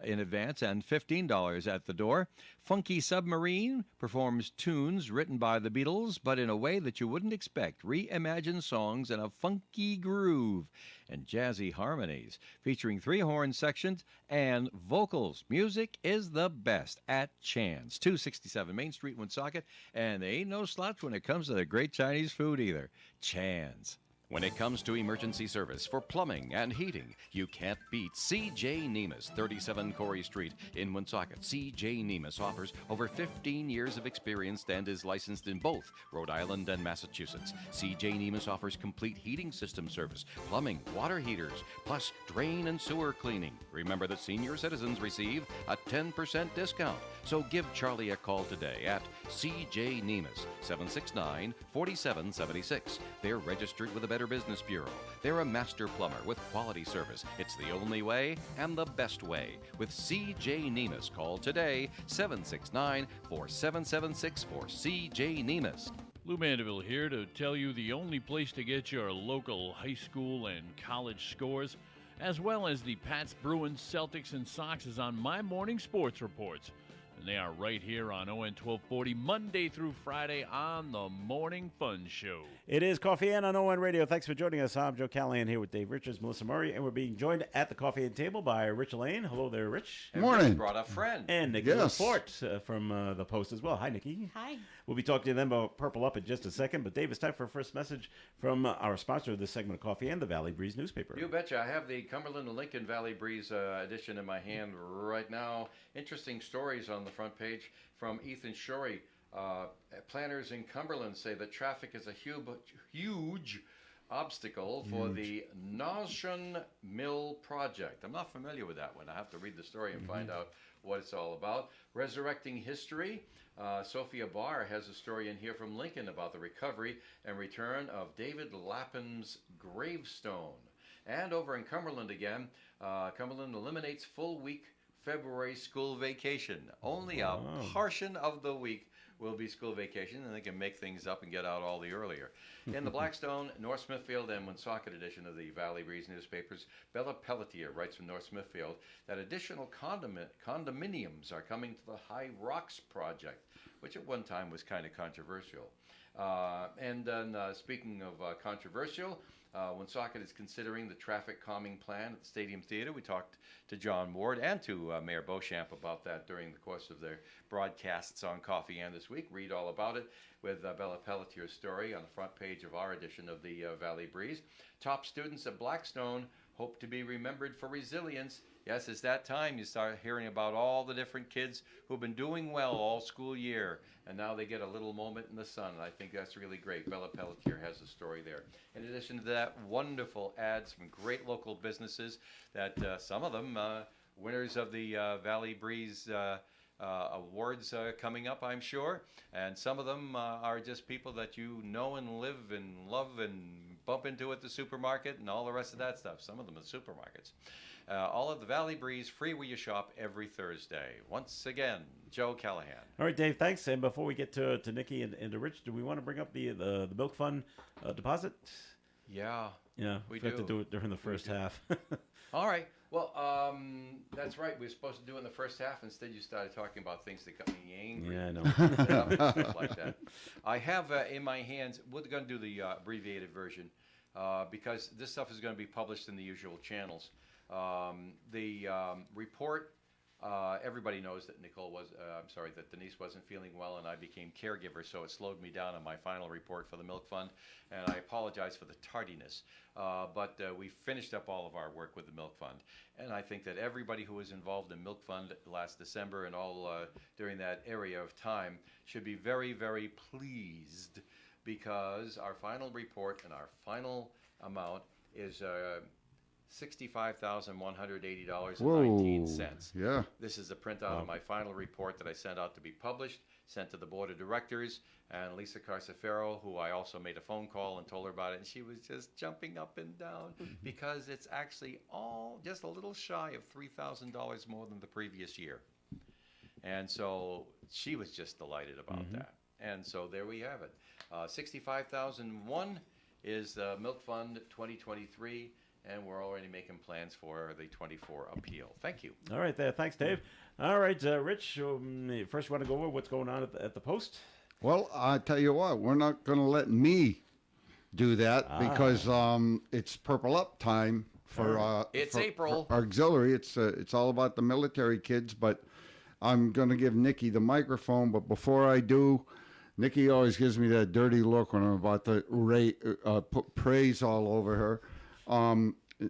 in advance and $15 at the door. Funky Submarine performs tunes written by the Beatles, but in a way that you wouldn't expect. Reimagined songs in a funky groove and jazzy harmonies, featuring 3-horn sections and vocals. Music is the best at Chan's, 267 Main Street, Woonsocket, and they ain't no slouch when it comes to the great Chinese food either. Chan's. When it comes to emergency service for plumbing and heating, you can't beat C.J. Nemus, 37 Corey Street in Woonsocket. C.J. Nemus offers over 15 years of experience and is licensed in both Rhode Island and Massachusetts. C.J. Nemus offers complete heating system service, plumbing, water heaters, plus drain and sewer cleaning. Remember that senior citizens receive a 10% discount. So give Charlie a call today at C.J. Nemus, 769-4776. They're registered with the Better Business Bureau. They're a master plumber with quality service. It's the only way and the best way. With C.J. Nemus, call today, 769-4776 for C.J. Nemus. Lou Mandeville here to tell you the only place to get your local high school and college scores, as well as the Pats, Bruins, Celtics, and Sox is on my morning sports reports. And they are right here on ON 1240, Monday through Friday on the Morning Fun Show. It is Coffee and on ON Radio. Thanks for joining us. I'm Joe Callahan here with Dave Richards, Melissa Murray, and we're being joined at the Coffee and Table by Rich Lane. Hello there, Rich. And Morning. Rich brought a friend. And Nikki Yes. Laporte from the Post as well. Hi, Nikki. Hi. We'll be talking to them about Purple Up in just a second. But Dave, it's time for a first message from our sponsor of this segment of Coffee and the Valley Breeze newspaper. You betcha. I have the Cumberland and Lincoln Valley Breeze edition in my hand right now. Interesting stories on the front page from Ethan Shorey. Planners in Cumberland say that traffic is a huge obstacle for the Notion Mill project. I'm not familiar with that one. I have to read the story and find out what it's all about. Resurrecting history. Sophia Barr has a story in here from Lincoln about the recovery and return of David Lapham's gravestone. And over in Cumberland again, Cumberland eliminates full week February school vacation. Only a portion of the week will be school vacation, and they can make things up and get out all the earlier. In the Blackstone, North Smithfield, and Woonsocket edition of the Valley Breeze newspapers, Bella Pelletier writes from North Smithfield that additional condominiums are coming to the High Rocks project, which at one time was kind of controversial. And then, speaking of controversial, Woonsocket is considering the traffic calming plan at the Stadium Theater. We talked to John Ward and to Mayor Beauchamp about that during the course of their broadcasts on Coffee and this week. Read all about it with Bella Pelletier's story on the front page of our edition of the Valley Breeze. Top students at Blackstone hope to be remembered for resilience. Yes, it's that time you start hearing about all the different kids who've been doing well all school year, and now they get a little moment in the sun, and I think that's really great. Bella Pelletier has a story there. In addition to that, wonderful ads from great local businesses that some of them winners of the Valley Breeze awards coming up, I'm sure, and some of them are just people that you know and live and love and bump into at the supermarket and all the rest of that stuff. Some of them at supermarkets. All of the Valley Breeze free where you shop every Thursday. Once again, Joe Callahan. All right, Dave, thanks. And before we get to Nikki and to Rich, do we want to bring up the Milk Fund deposit? Yeah. Yeah, we have to do. do it during the first half. All right. Well, that's right. We were supposed to do it in the first half. Instead, you started talking about things that got me angry. Yeah, I know. Stuff like that. I have in my hands, we're going to do the abbreviated version because this stuff is going to be published in the usual channels. The report, everybody knows that that Denise wasn't feeling well and I became caregiver, so it slowed me down on my final report for the Milk Fund, and I apologize for the tardiness. But we finished up all of our work with the Milk Fund, and I think that everybody who was involved in Milk Fund last December and all during that area of time should be very, very pleased because our final report and our final amount is $65,180.19. Yeah. This is a printout of my final report that I sent out to be published, sent to the board of directors, and Lisa Carcefero, who I also made a phone call and told her about it, and she was just jumping up and down because it's actually all just a little shy of $3,000 more than the previous year. And so she was just delighted about that. And so there we have it. 65,001 is the Milk Fund 2023. And we're already making plans for the 24 appeal. Thank you. All right, there. Thanks, Dave. All right, Rich, first you want to go over what's going on at the Post? Well, I tell you what, we're not going to let me do that because it's Purple Up time for It's for April. for auxiliary. It's all about the military kids, but I'm going to give Nikki the microphone. But before I do, Nikki always gives me that dirty look when I'm about to put praise all over her.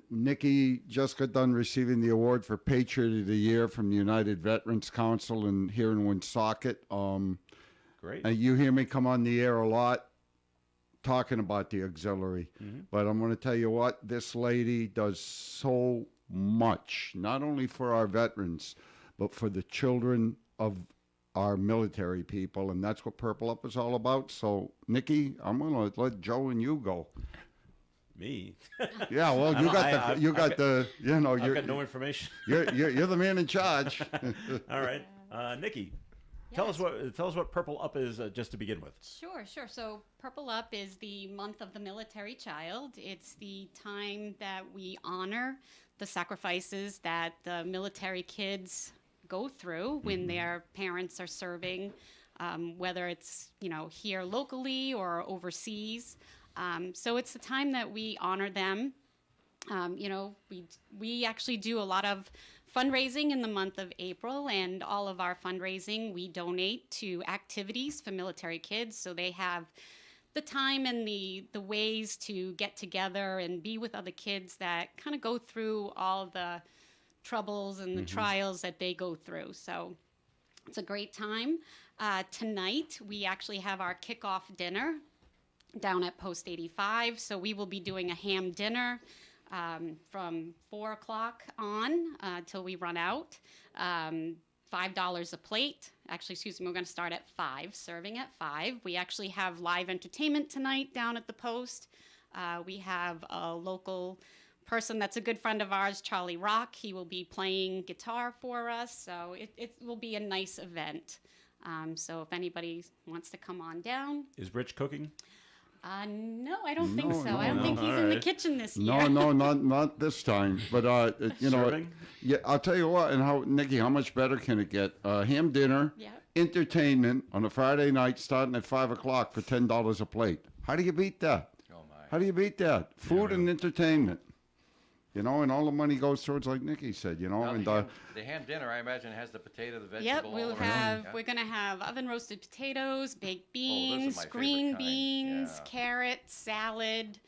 Nikki just got done receiving the award for Patriot of the Year from the United Veterans Council here in Woonsocket. Great. And you hear me come on the air a lot talking about the auxiliary. But I'm going to tell you what, this lady does so much, not only for our veterans, but for the children of our military people. And that's what Purple Up is all about. So, Nikki, I'm going to let Joe and you go. Me? Yeah, well, I've got no information. you're the man in charge. All right, Nikki, tell us what Purple Up is, just to begin with. Sure. So Purple Up is the month of the military child. It's the time that we honor the sacrifices that the military kids go through when their parents are serving, whether it's here locally or overseas. So it's the time that we honor them. We actually do a lot of fundraising in the month of April, and all of our fundraising we donate to activities for military kids, so they have the time and the ways to get together and be with other kids that kind of go through all the troubles and the trials that they go through. So it's a great time. Tonight we actually have our kickoff dinner. down at Post 85. So we will be doing a ham dinner from 4 o'clock on till we run out. $5 a plate. Actually, excuse me, we're going to start at 5, serving at 5. We actually have live entertainment tonight down at the Post. We have a local person that's a good friend of ours, Charlie Rock. He will be playing guitar for us, so it will be a nice event. So if anybody wants to come on down. Is Rich cooking? No, I don't think so. No, I don't think he's all in the right. kitchen this year. No, not this time. But you know, Serving? yeah, I'll tell you what. And how, Nikki, how much better can it get? Ham dinner, Yeah. entertainment on a Friday night, starting at 5 o'clock for $10 a plate. How do you beat that? Oh my. How do you beat that? Food and entertainment. You know, and all the money goes towards, like Nikki said. You know, Now, and the ham dinner, I imagine, has the potato, the vegetable. Yep, all we'll around. have. Yeah. We're gonna have oven roasted potatoes, baked Oh, those are beans, my favorite green kind. beans, Yeah. carrots, salad.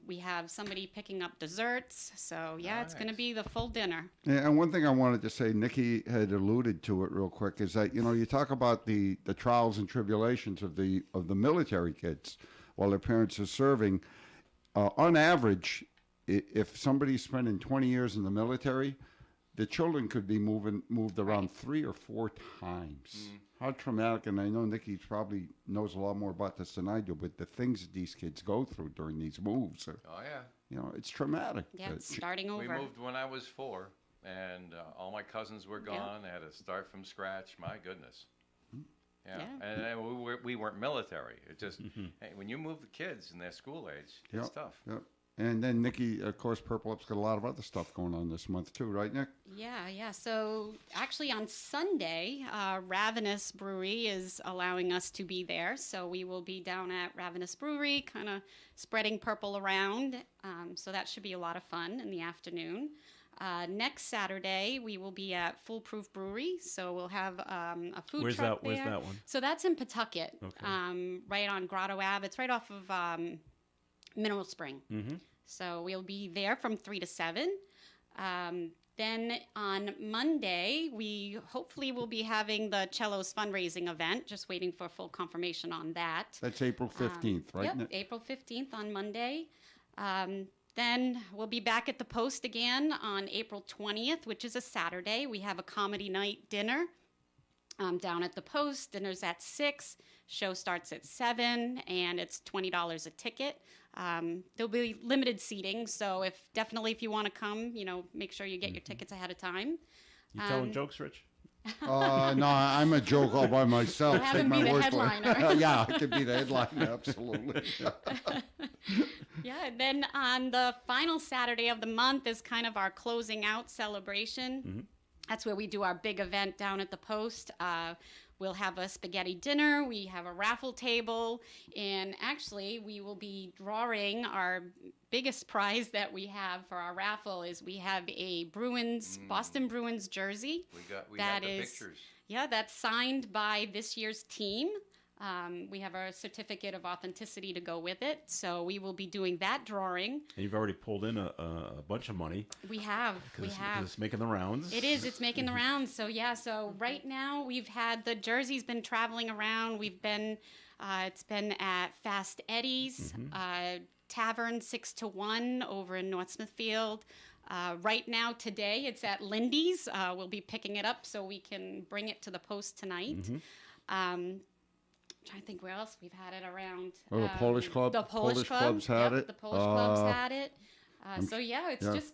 We have somebody picking up desserts. So yeah, it's gonna Nice. be the full dinner. Yeah, and one thing I wanted to say, Nikki had alluded to it real quick, is that, you know, you talk about the trials and tribulations of the military kids while their parents are serving. On average, if somebody's spending 20 years in the military, the children could be moved around 3 or 4 times. How traumatic! And I know Nikki probably knows a lot more about this than I do, but the things that these kids go through during these moves are, Oh yeah. you know, it's traumatic. Yeah, Uh, it's starting We over. moved when I was 4, and all my cousins were gone. I had to start from scratch. My goodness. Yeah, Yeah. and we weren't military. It just hey, when you move the kids in their school age, it's Yep, tough. Yep. And then Nikki, of course, Purple Up's got a lot of other stuff going on this month too, right, Nick? Yeah. So actually, on Sunday, Ravenous Brewery is allowing us to be there. So we will be down at Ravenous Brewery, kind of spreading purple around. So that should be a lot of fun in the afternoon. Next Saturday, we will be at Foolproof Brewery. So we'll have a food Where's truck that? Where's there. that one? So that's in Pawtucket, Okay. right on Grotto Ave. It's right off of Mineral Spring. Mm-hmm. So we'll be there from 3 to 7. Then on Monday, we hopefully will be having the Cellos fundraising event. Just waiting for full confirmation on that. That's April 15th, right, Yep, Nick? April 15th on Monday. Then we'll be back at the Post again on April 20th, which is a Saturday. We have a comedy night dinner down at the Post. Dinner's at 6. Show starts at 7, and it's $20 a ticket. There'll be limited seating, so if you want to come, you know, make sure you get your tickets ahead of time. You telling jokes, Rich? No, I'm a joke all by myself. Have him Take be my the word for it. headliner. Yeah, I could be the headliner, absolutely. Yeah, and then on the final Saturday of the month is kind of our closing out celebration. That's where we do our big event down at the Post. We'll have a spaghetti dinner. We have a raffle table. And actually, we will be drawing our biggest prize that we have for our raffle is we have a Boston Bruins jersey. We That had the is- pictures. Yeah, that's signed by this year's team. We have a certificate of authenticity to go with it. So we will be doing that drawing. And you've already pulled in a bunch of money We have. because it's making the rounds. It is. It's making the rounds. So yeah. So right now we've had the jersey's been traveling around. We've been, it's been at Fast Eddie's, Tavern 6 to 1 over in North Smithfield. Right now today it's at Lindy's. We'll be picking it up so we can bring it to the Post tonight. Trying to think where else we've had it around. Oh, the Polish Club? The Polish Club. Club's had Yep, it. The Polish Club's had it. So yeah, it's yeah. just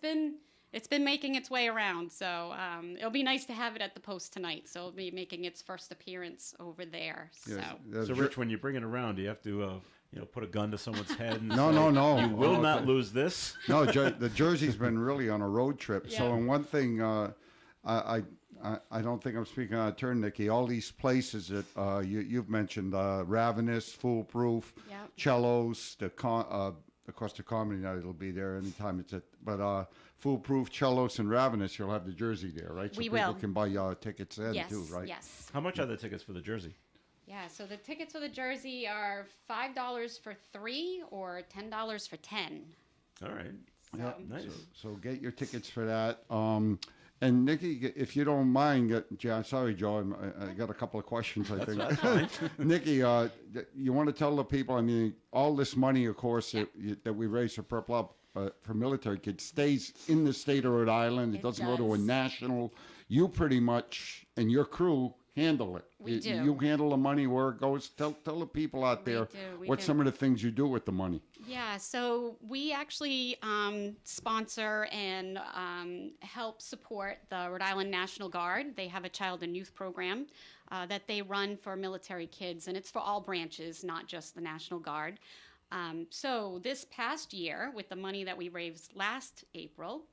been making its way around. So it'll be nice to have it at the Post tonight. So it'll be making its first appearance over there. Yes, So the So, jer- Rich, when you bring it around, do you have to, put a gun to someone's head? And No, say, no. You will Oh, not okay. lose this. No, the jersey's been really on a road trip. So, Yeah. and one thing, I don't think I'm speaking out of turn, Nikki. All these places that you've mentioned, Ravenous, Foolproof, Yep. Cellos, of course, the comedy night will be there anytime it's at. But Foolproof, Cellos, and Ravenous, you'll have the jersey there, right? So We people will. can buy tickets then yes, too, right? yes, How much are the tickets for the jersey? yeah. So the tickets for the jersey are $5 for 3 or $10 for 10. All right. So, Yeah, Nice. So get your tickets for that. And Nikki, if you don't mind, sorry, Joe, I got a couple of questions, I think. Nikki, you want to tell the people, I mean, all this money, of course, that we raise for Purple Up for military kids stays in the state of Rhode Island. It doesn't go to a does. national. You pretty much, and your crew, handle it. We do. You handle the money where it goes. Tell the people out there what some of the things you do with the money. Yeah, so we actually sponsor and help support the Rhode Island National Guard. They have a child and youth program that they run for military kids, and it's for all branches, not just the National Guard. So this past year, with the money that we raised last April,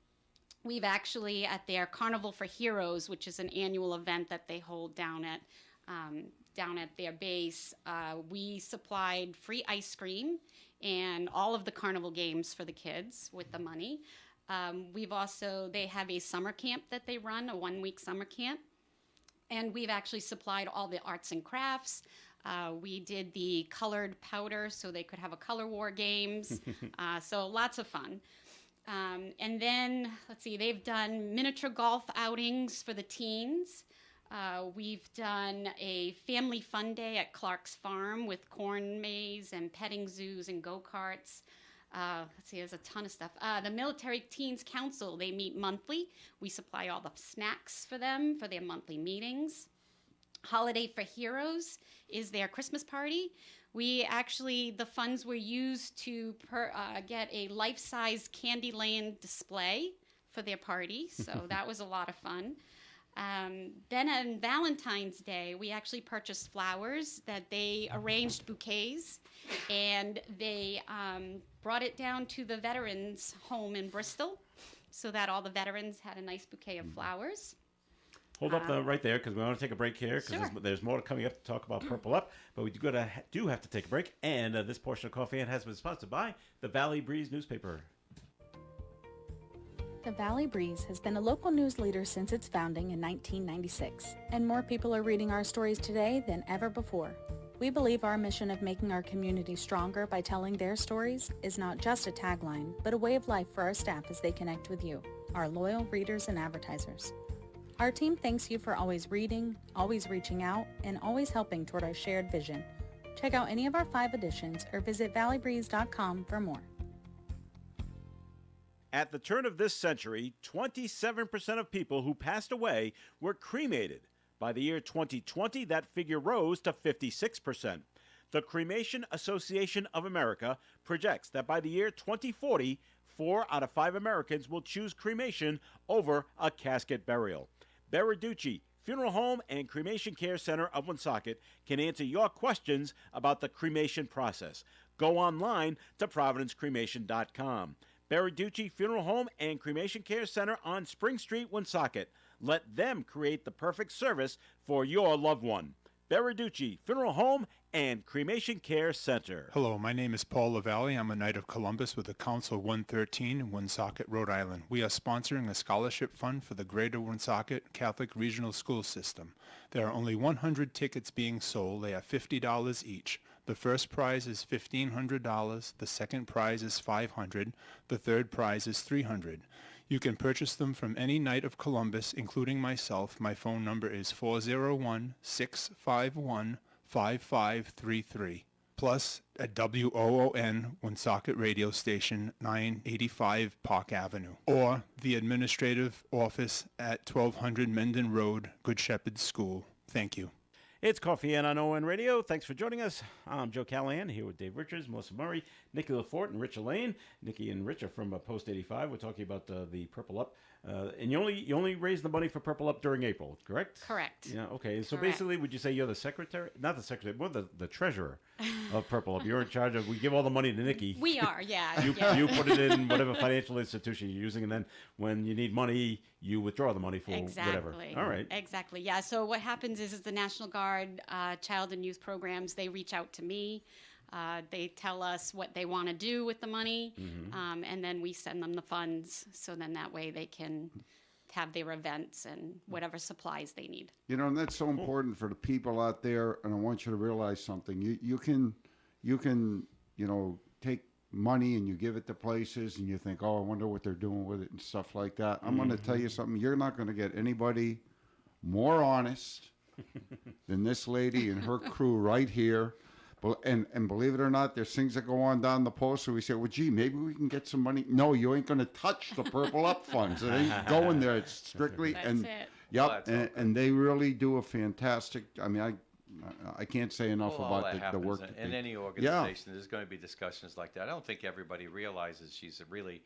we've actually, at their Carnival for Heroes, which is an annual event that they hold down at their base, we supplied free ice cream and all of the carnival games for the kids with the money. They have a summer camp that they run, a 1-week summer camp. And we've actually supplied all the arts and crafts. We did the colored powder so they could have a color war games. So lots of fun. And then, let's see, they've done miniature golf outings for the teens. We've done a family fun day at Clark's Farm with corn maze and petting zoos and go-karts. Let's see, there's a ton of stuff. The Military Teens Council, they meet monthly. We supply all the snacks for them for their monthly meetings. Holiday for Heroes is their Christmas party. The funds were used to get a life-size Candyland display for their party, so that was a lot of fun. Then on Valentine's Day, we actually purchased flowers that they arranged bouquets, and they brought it down to the veterans' home in Bristol so that all the veterans had a nice bouquet of flowers. Hold up right there, because we want to take a break here, because there's more coming up to talk about Purple Up, but we do have to take a break, and this portion of Coffee and has been sponsored by the Valley Breeze newspaper. The Valley Breeze has been a local news leader since its founding in 1996, and more people are reading our stories today than ever before. We believe our mission of making our community stronger by telling their stories is not just a tagline, but a way of life for our staff as they connect with you, our loyal readers and advertisers. Our team thanks you for always reading, always reaching out, and always helping toward our shared vision. Check out any of our 5 editions or visit valleybreeze.com for more. At the turn of this century, 27% of people who passed away were cremated. By the year 2020, that figure rose to 56%. The Cremation Association of America projects that by the year 2040, 4 out of 5 Americans will choose cremation over a casket burial. Berarducci Funeral Home and Cremation Care Center of Woonsocket can answer your questions about the cremation process. Go online to providencecremation.com. Berarducci Funeral Home and Cremation Care Center on Spring Street, Woonsocket. Let them create the perfect service for your loved one. Berarducci Funeral Home and Cremation Care Center. Hello, my name is Paul LaValle. I'm a Knight of Columbus with the Council 113 in Woonsocket, Rhode Island. We are sponsoring a scholarship fund for the Greater Woonsocket Catholic Regional School System. There are only 100 tickets being sold. They are $50 each. The first prize is $1,500. The second prize is $500. The third prize is $300. You can purchase them from any Knight of Columbus, including myself. My phone number is 401-651-5533. Plus at WOON, Woonsocket Radio Station, 985 Park Avenue. Or the administrative office at 1200 Menden Road, Good Shepherd School. Thank you. It's Coffee and on ON Radio. Thanks for joining us. I'm Joe Callahan here with Dave Richards, Melissa Murray, Nikki LaForte, and Rich Elaine. Nikki and Rich are from Post 85. We're talking about the Purple Up. And you only raised the money for Purple Up during April, correct? Correct. Yeah, okay. So Correct. basically, would you say you're the secretary? Not the secretary, more the treasurer of Purple Up. You're in charge of, we give all the money to Nikki. We are, yeah. You put it in whatever financial institution you're using, and then when you need money, you withdraw the money for whatever. All right. Exactly. Yeah. So what happens is the National Guard Child and Youth Programs, they reach out to me. They tell us what they want to do with the money, and then we send them the funds. So then that way they can have their events and whatever supplies they need. You know, and that's so important for the people out there. And I want you to realize something. You can take money and you give it to places and you think, oh, I wonder what they're doing with it and stuff like that. I'm going to tell you something. You're not going to get anybody more honest than this lady and her crew right here. And believe it or not, there's things that go on down the post where we say, well, gee, maybe we can get some money. No, you ain't going to touch the Purple Up funds. It ain't going there. It's strictly. That's and it. Yep, and they really do a fantastic. I mean, I can't say enough Well, all about that the happens work. in, that in they- any organization. There's going to be discussions like that. I don't think everybody realizes she's really.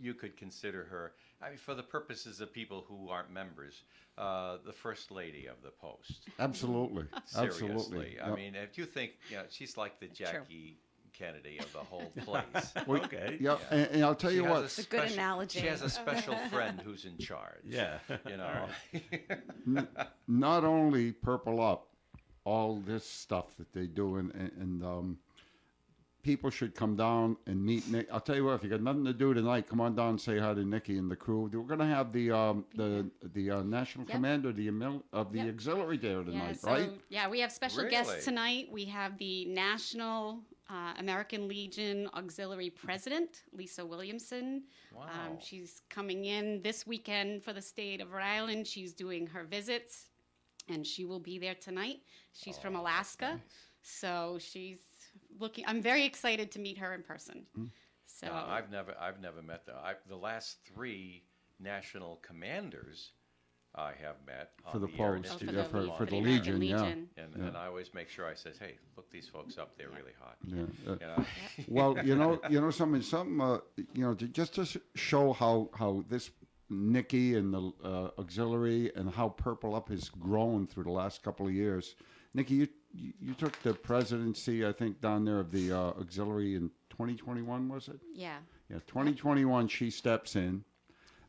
You could consider her, I mean, for the purposes of people who aren't members, the first lady of the Post. Absolutely, Seriously, absolutely. I Yep. mean, if you think, she's like the Jackie Kennedy of the whole place. Well, Okay. Yeah, and I'll tell She you has what. It's a good analogy. She has a special friend who's in charge. Yeah. You know. Not only Purple Up, all this stuff that they do, and people should come down and meet Nick. I'll tell you what, if you got nothing to do tonight, come on down and say hi to Nikki and the crew. We're going to have the national Yep. commander of the Yep. auxiliary there Yeah, tonight, so, right? yeah, we have special Really? guests tonight. We have the National American Legion Auxiliary President, Lisa Williamson. Wow. She's coming in this weekend for the state of Rhode Island. She's doing her visits, and she will be there tonight. She's from Alaska, so she's looking. I'm very excited to meet her in person. So No, I've never met them. The last 3 national commanders I have met For on the Air Post, Initiative yeah, for belong the to Legion, yeah. Legion. And I always make sure I says, hey, look these folks up. They're really hot. Yeah. You know? Well, you know something, just to show how this Nikki and the auxiliary and how Purple Up has grown through the last couple of years. Nikki, you took the presidency, I think, down there of the auxiliary in 2021, was it? yeah. Yeah, 2021. She steps in.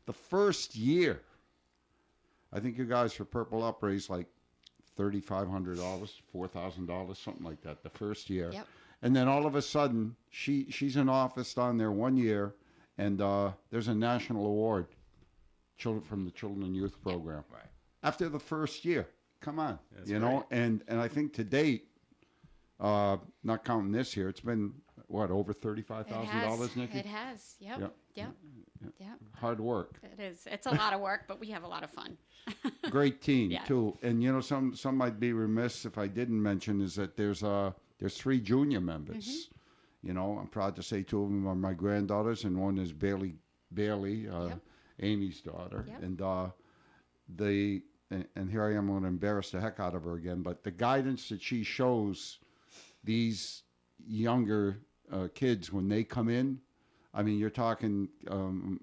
The first year, I think you guys for Purple Up raised like $3,500, $4,000, something like that. The first year. Yep. And then all of a sudden, she's in office down there 1 year, and there's a national award, from the Children and Youth Program. Right. After the first year, come on, That's know. And I think to date, not counting this year, it's been what, over $35,000, Nikki? It has. Yep. Yep. Yep. Yep. Hard work. It is. It's a lot of work, but we have a lot of fun. Great team Yeah. too. And some might be remiss if I didn't mention is that there's 3 junior members. I'm proud to say 2 of them are my granddaughters, and one is Bailey, Yep. Amy's daughter. Yep. And here I am going to embarrass the heck out of her again, but the guidance that she shows these younger kids when they come in, I mean, you're talking,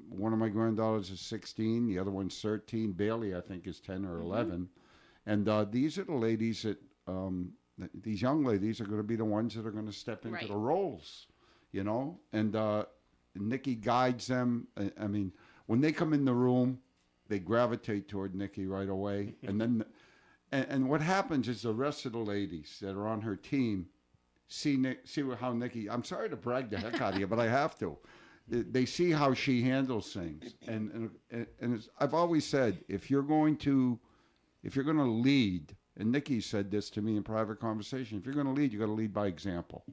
one of my granddaughters is 16, the other one's 13. Bailey, I think, is 10 or 11. And these are the ladies that, these young ladies are going to be the ones that are going to step into Right. the roles, And Nikki guides them. I mean, when they come in the room, they gravitate toward Nikki right away. And then, and what happens is the rest of the ladies that are on her team see how Nikki, I'm sorry to brag the heck out of you, but I have to. They see how she handles things. And I've always said, if you're going to lead, and Nikki said this to me in private conversation, if you're going to lead, you got to lead by example.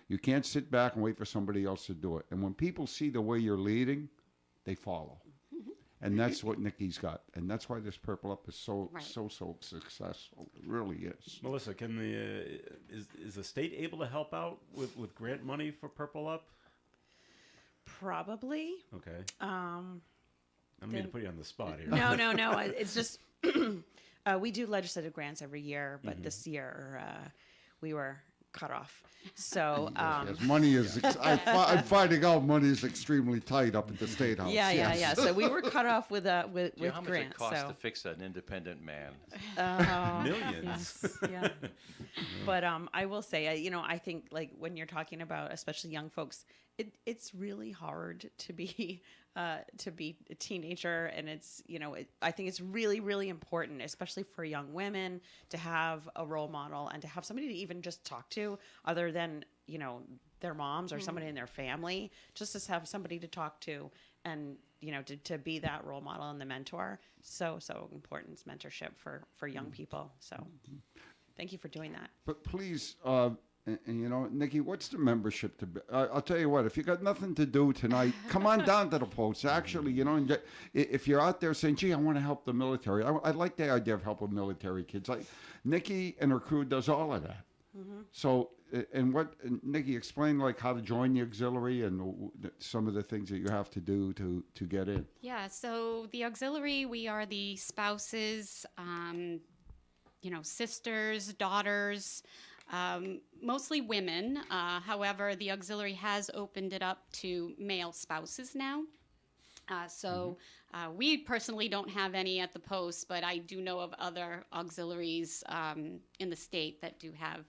You can't sit back and wait for somebody else to do it. And when people see the way you're leading, they follow. And that's what Nikki's got. And that's why this Purple Up is so Right. so successful. It really is. Melissa, can is the state able to help out with grant money for Purple Up? Probably. Okay. I don't mean to put you on the spot here. No. It's just we do legislative grants every year, but this year we were cut off. So Yes, money is. I'm finding out money is extremely tight up at the State House. yeah. So we were cut off with Do you know how much it grants. costs So to fix an independent man? Millions. yes, yeah. But I will say, I think like when you're talking about especially young folks, it's really hard to be a teenager, and it's I think it's really, really important, especially for young women, to have a role model and to have somebody to even just talk to other than their moms or somebody in their family, just to have somebody to talk to and to be that role model and the mentor. So important is mentorship for young people. So thank you for doing that. But please, And you know, Nikki, what's the membership to? I'll tell you what. If you got nothing to do tonight, come on down to the post. Actually, you know, and if you're out there saying, "Gee, I want to help the military," I like the idea of helping military kids. Like Nikki and her crew does all of that. So, and Nikki, explain like how to join the auxiliary and some of the things that you have to do to get in. Yeah, so the auxiliary, we are the spouses, sisters, daughters, mostly women. However, the auxiliary has opened it up to male spouses now. We personally don't have any at the post, but I do know of other auxiliaries in the state that do have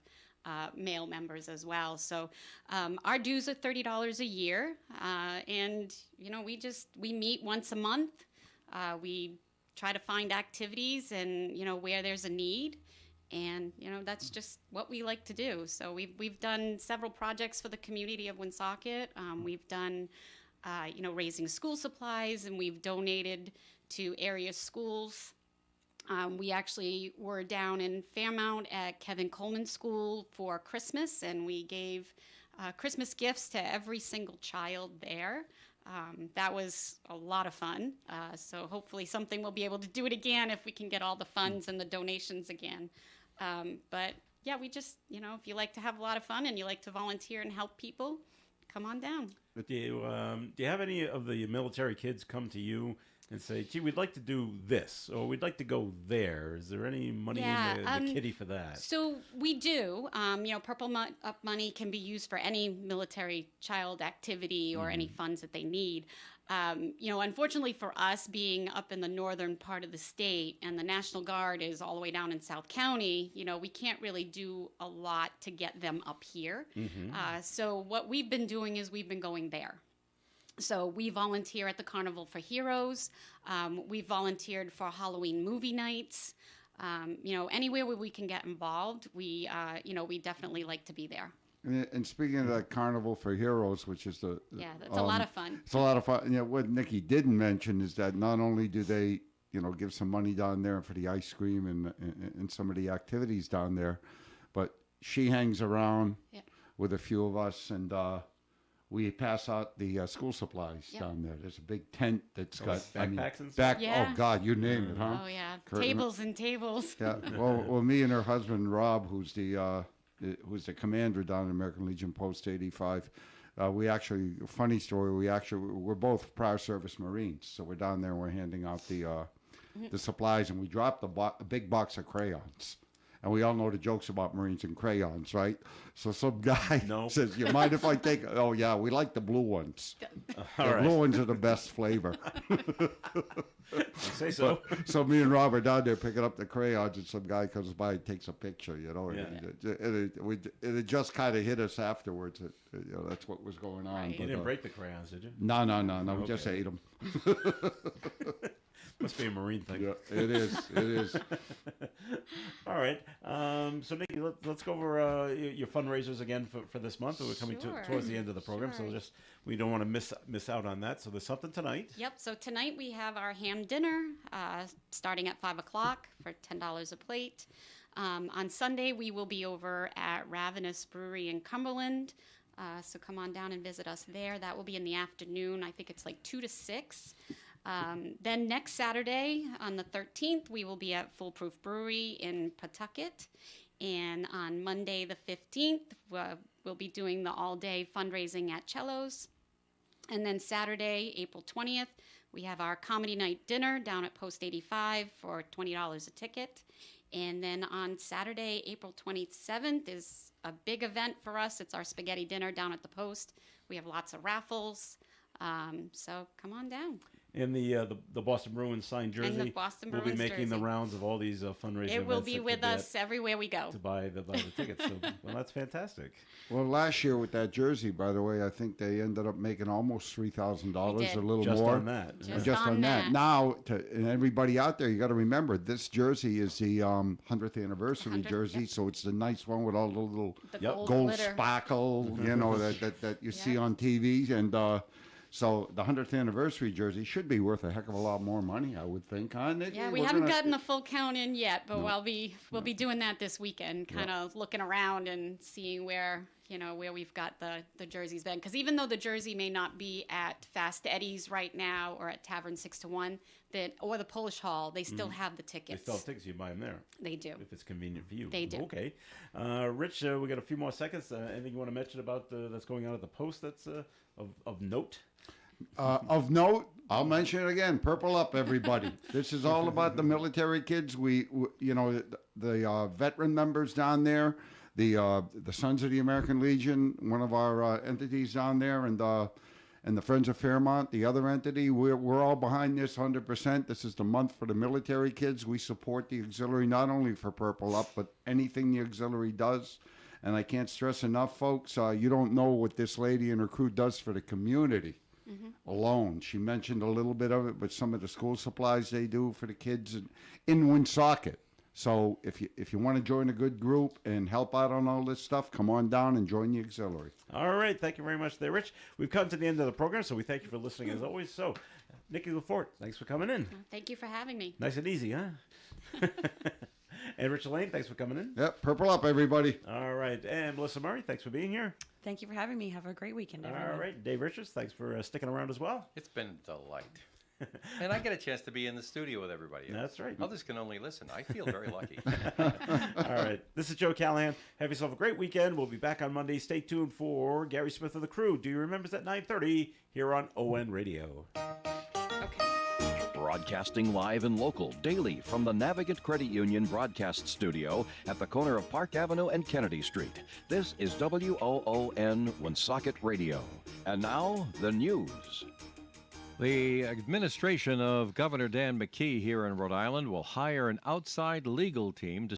male members as well. So our dues are $30 a year, and we meet once a month. We try to find activities and where there's a need, and that's just what we like to do. So we've done several projects for the community of Woonsocket. We've done raising school supplies, and we've donated to area schools. We actually were down in Fairmount at Kevin Coleman School for Christmas, and we gave Christmas gifts to every single child there. That was a lot of fun. So hopefully something we'll be able to do it again if we can get all the funds and the donations again. But yeah, we just, if you like to have a lot of fun and you like to volunteer and help people, come on down. But do you have any of the military kids come to you and say, "Gee, we'd like to do this," or "We'd like to go there"? Is there any money in the kitty for that? So we do. Purple Up money can be used for any military child activity or any funds that they need. Unfortunately for us, being up in the northern part of the state and the National Guard is all the way down in South County, we can't really do a lot to get them up here. So what we've been doing is we've been going there. So we volunteer at the Carnival for Heroes. We volunteered for Halloween movie nights. Anywhere where we can get involved, we definitely like to be there. And speaking of that Carnival for Heroes, which is that's a lot of fun. It's a lot of fun. What Nikki didn't mention is that not only do they, give some money down there for the ice cream and some of the activities down there, but she hangs around with a few of us, and we pass out the school supplies down there. There's a big tent that's got backpacks and stuff? Yeah. Oh God, you name it, huh? Oh yeah, Curtain. tables and tables. Yeah. Well, me and her husband Rob, who's the commander down at American Legion Post 85. We actually, funny story. We're both prior service Marines, so we're down there and we're handing out the supplies, and we dropped a big box of crayons. And we all know the jokes about Marines and crayons, right? So some guy says, "You mind if I take?" Oh yeah, we like the blue ones. The blue ones are the best flavor. Say so. So me and Rob are down there picking up the crayons, and some guy comes by and takes a picture, and it just kind of hit us afterwards. That's what was going on. You didn't break the crayons, did you? No. We just ate them. Must be a Marine thing. Yeah, it is. All right. So, Nikki, let's go over your fundraisers again for this month. We're coming towards the end of the program, so we don't want to miss out on that. So there's something tonight. Yep. So tonight we have our ham dinner starting at 5 o'clock for $10 a plate. On Sunday we will be over at Ravenous Brewery in Cumberland. So come on down and visit us there. That will be in the afternoon. I think it's like 2 to 6. Then next Saturday, on the 13th, we will be at Foolproof Brewery in Pawtucket. And on Monday, the 15th, we'll be doing the all-day fundraising at Cello's. And then Saturday, April 20th, we have our comedy night dinner down at Post 85 for $20 a ticket. And then on Saturday, April 27th is a big event for us. It's our spaghetti dinner down at the Post. We have lots of raffles. So come on down. And the Boston Bruins signed jersey. And the Boston We'll Bruins be making jersey. the rounds of all these fundraising It events. will be with us everywhere we go. to buy the tickets. So, well, that's fantastic. Well, last year with that jersey, by the way, I think they ended up making almost $3,000, They did. a little Just more. on that. Just on that. Now, and everybody out there, you got to remember, this jersey is the 100th anniversary 100th, jersey, yep. so it's the nice one with all the little The Yep. gold gold glitter. sparkle, that you see Yeah. on TV, and So the 100th anniversary jersey should be worth a heck of a lot more money, I would think, huh, Nikki? Yeah, we We're haven't gonna- gotten the full count in yet, but we'll be doing that this weekend, kind of looking around and seeing where we've got the jerseys been. Because even though the jersey may not be at Fast Eddie's right now or at Tavern 6 to 1, or the Polish Hall, they still have the They tickets. still have tickets. You buy them there They do. if it's convenient for you. They do. Okay. Rich, we got a few more seconds. Anything you want to mention about that's going on at the Post that's of note? Of note, I'll mention it again. Purple Up, everybody. This is all about the military kids. We the veteran members down there, the Sons of the American Legion, one of our entities down there, and the Friends of Fairmont, the other entity. We're all behind this 100%. This is the month for the military kids. We support the auxiliary not only for Purple Up, but anything the auxiliary does. And I can't stress enough, folks, you don't know what this lady and her crew does for the community. Alone. She mentioned a little bit of it, but some of the school supplies they do for the kids in Woonsocket. So if you want to join a good group and help out on all this stuff, come on down and join the auxiliary. All right. Thank you very much there, Rich. We've come to the end of the program, so we thank you for listening as always. So, Nikki LaForte, thanks for coming in. Thank you for having me. Nice and easy, huh? And Rich Lane, thanks for coming in. Yep, Purple Up, everybody. All right. And Melissa Murray, thanks for being here. Thank you for having me. Have a great weekend, everyone. All right. Dave Richards, thanks for sticking around as well. It's been a delight. And I get a chance to be in the studio with everybody else. That's right. Others can only listen. I feel very lucky. All right. This is Joe Callahan. Have yourself a great weekend. We'll be back on Monday. Stay tuned for Gary Smith of the Crew. Do you remember it's at 9:30 here on ON Radio? Broadcasting live and local daily from the Navigant Credit Union broadcast studio at the corner of Park Avenue and Kennedy Street. This is WOON Woonsocket Radio. And now, the news. The administration of Governor Dan McKee here in Rhode Island will hire an outside legal team to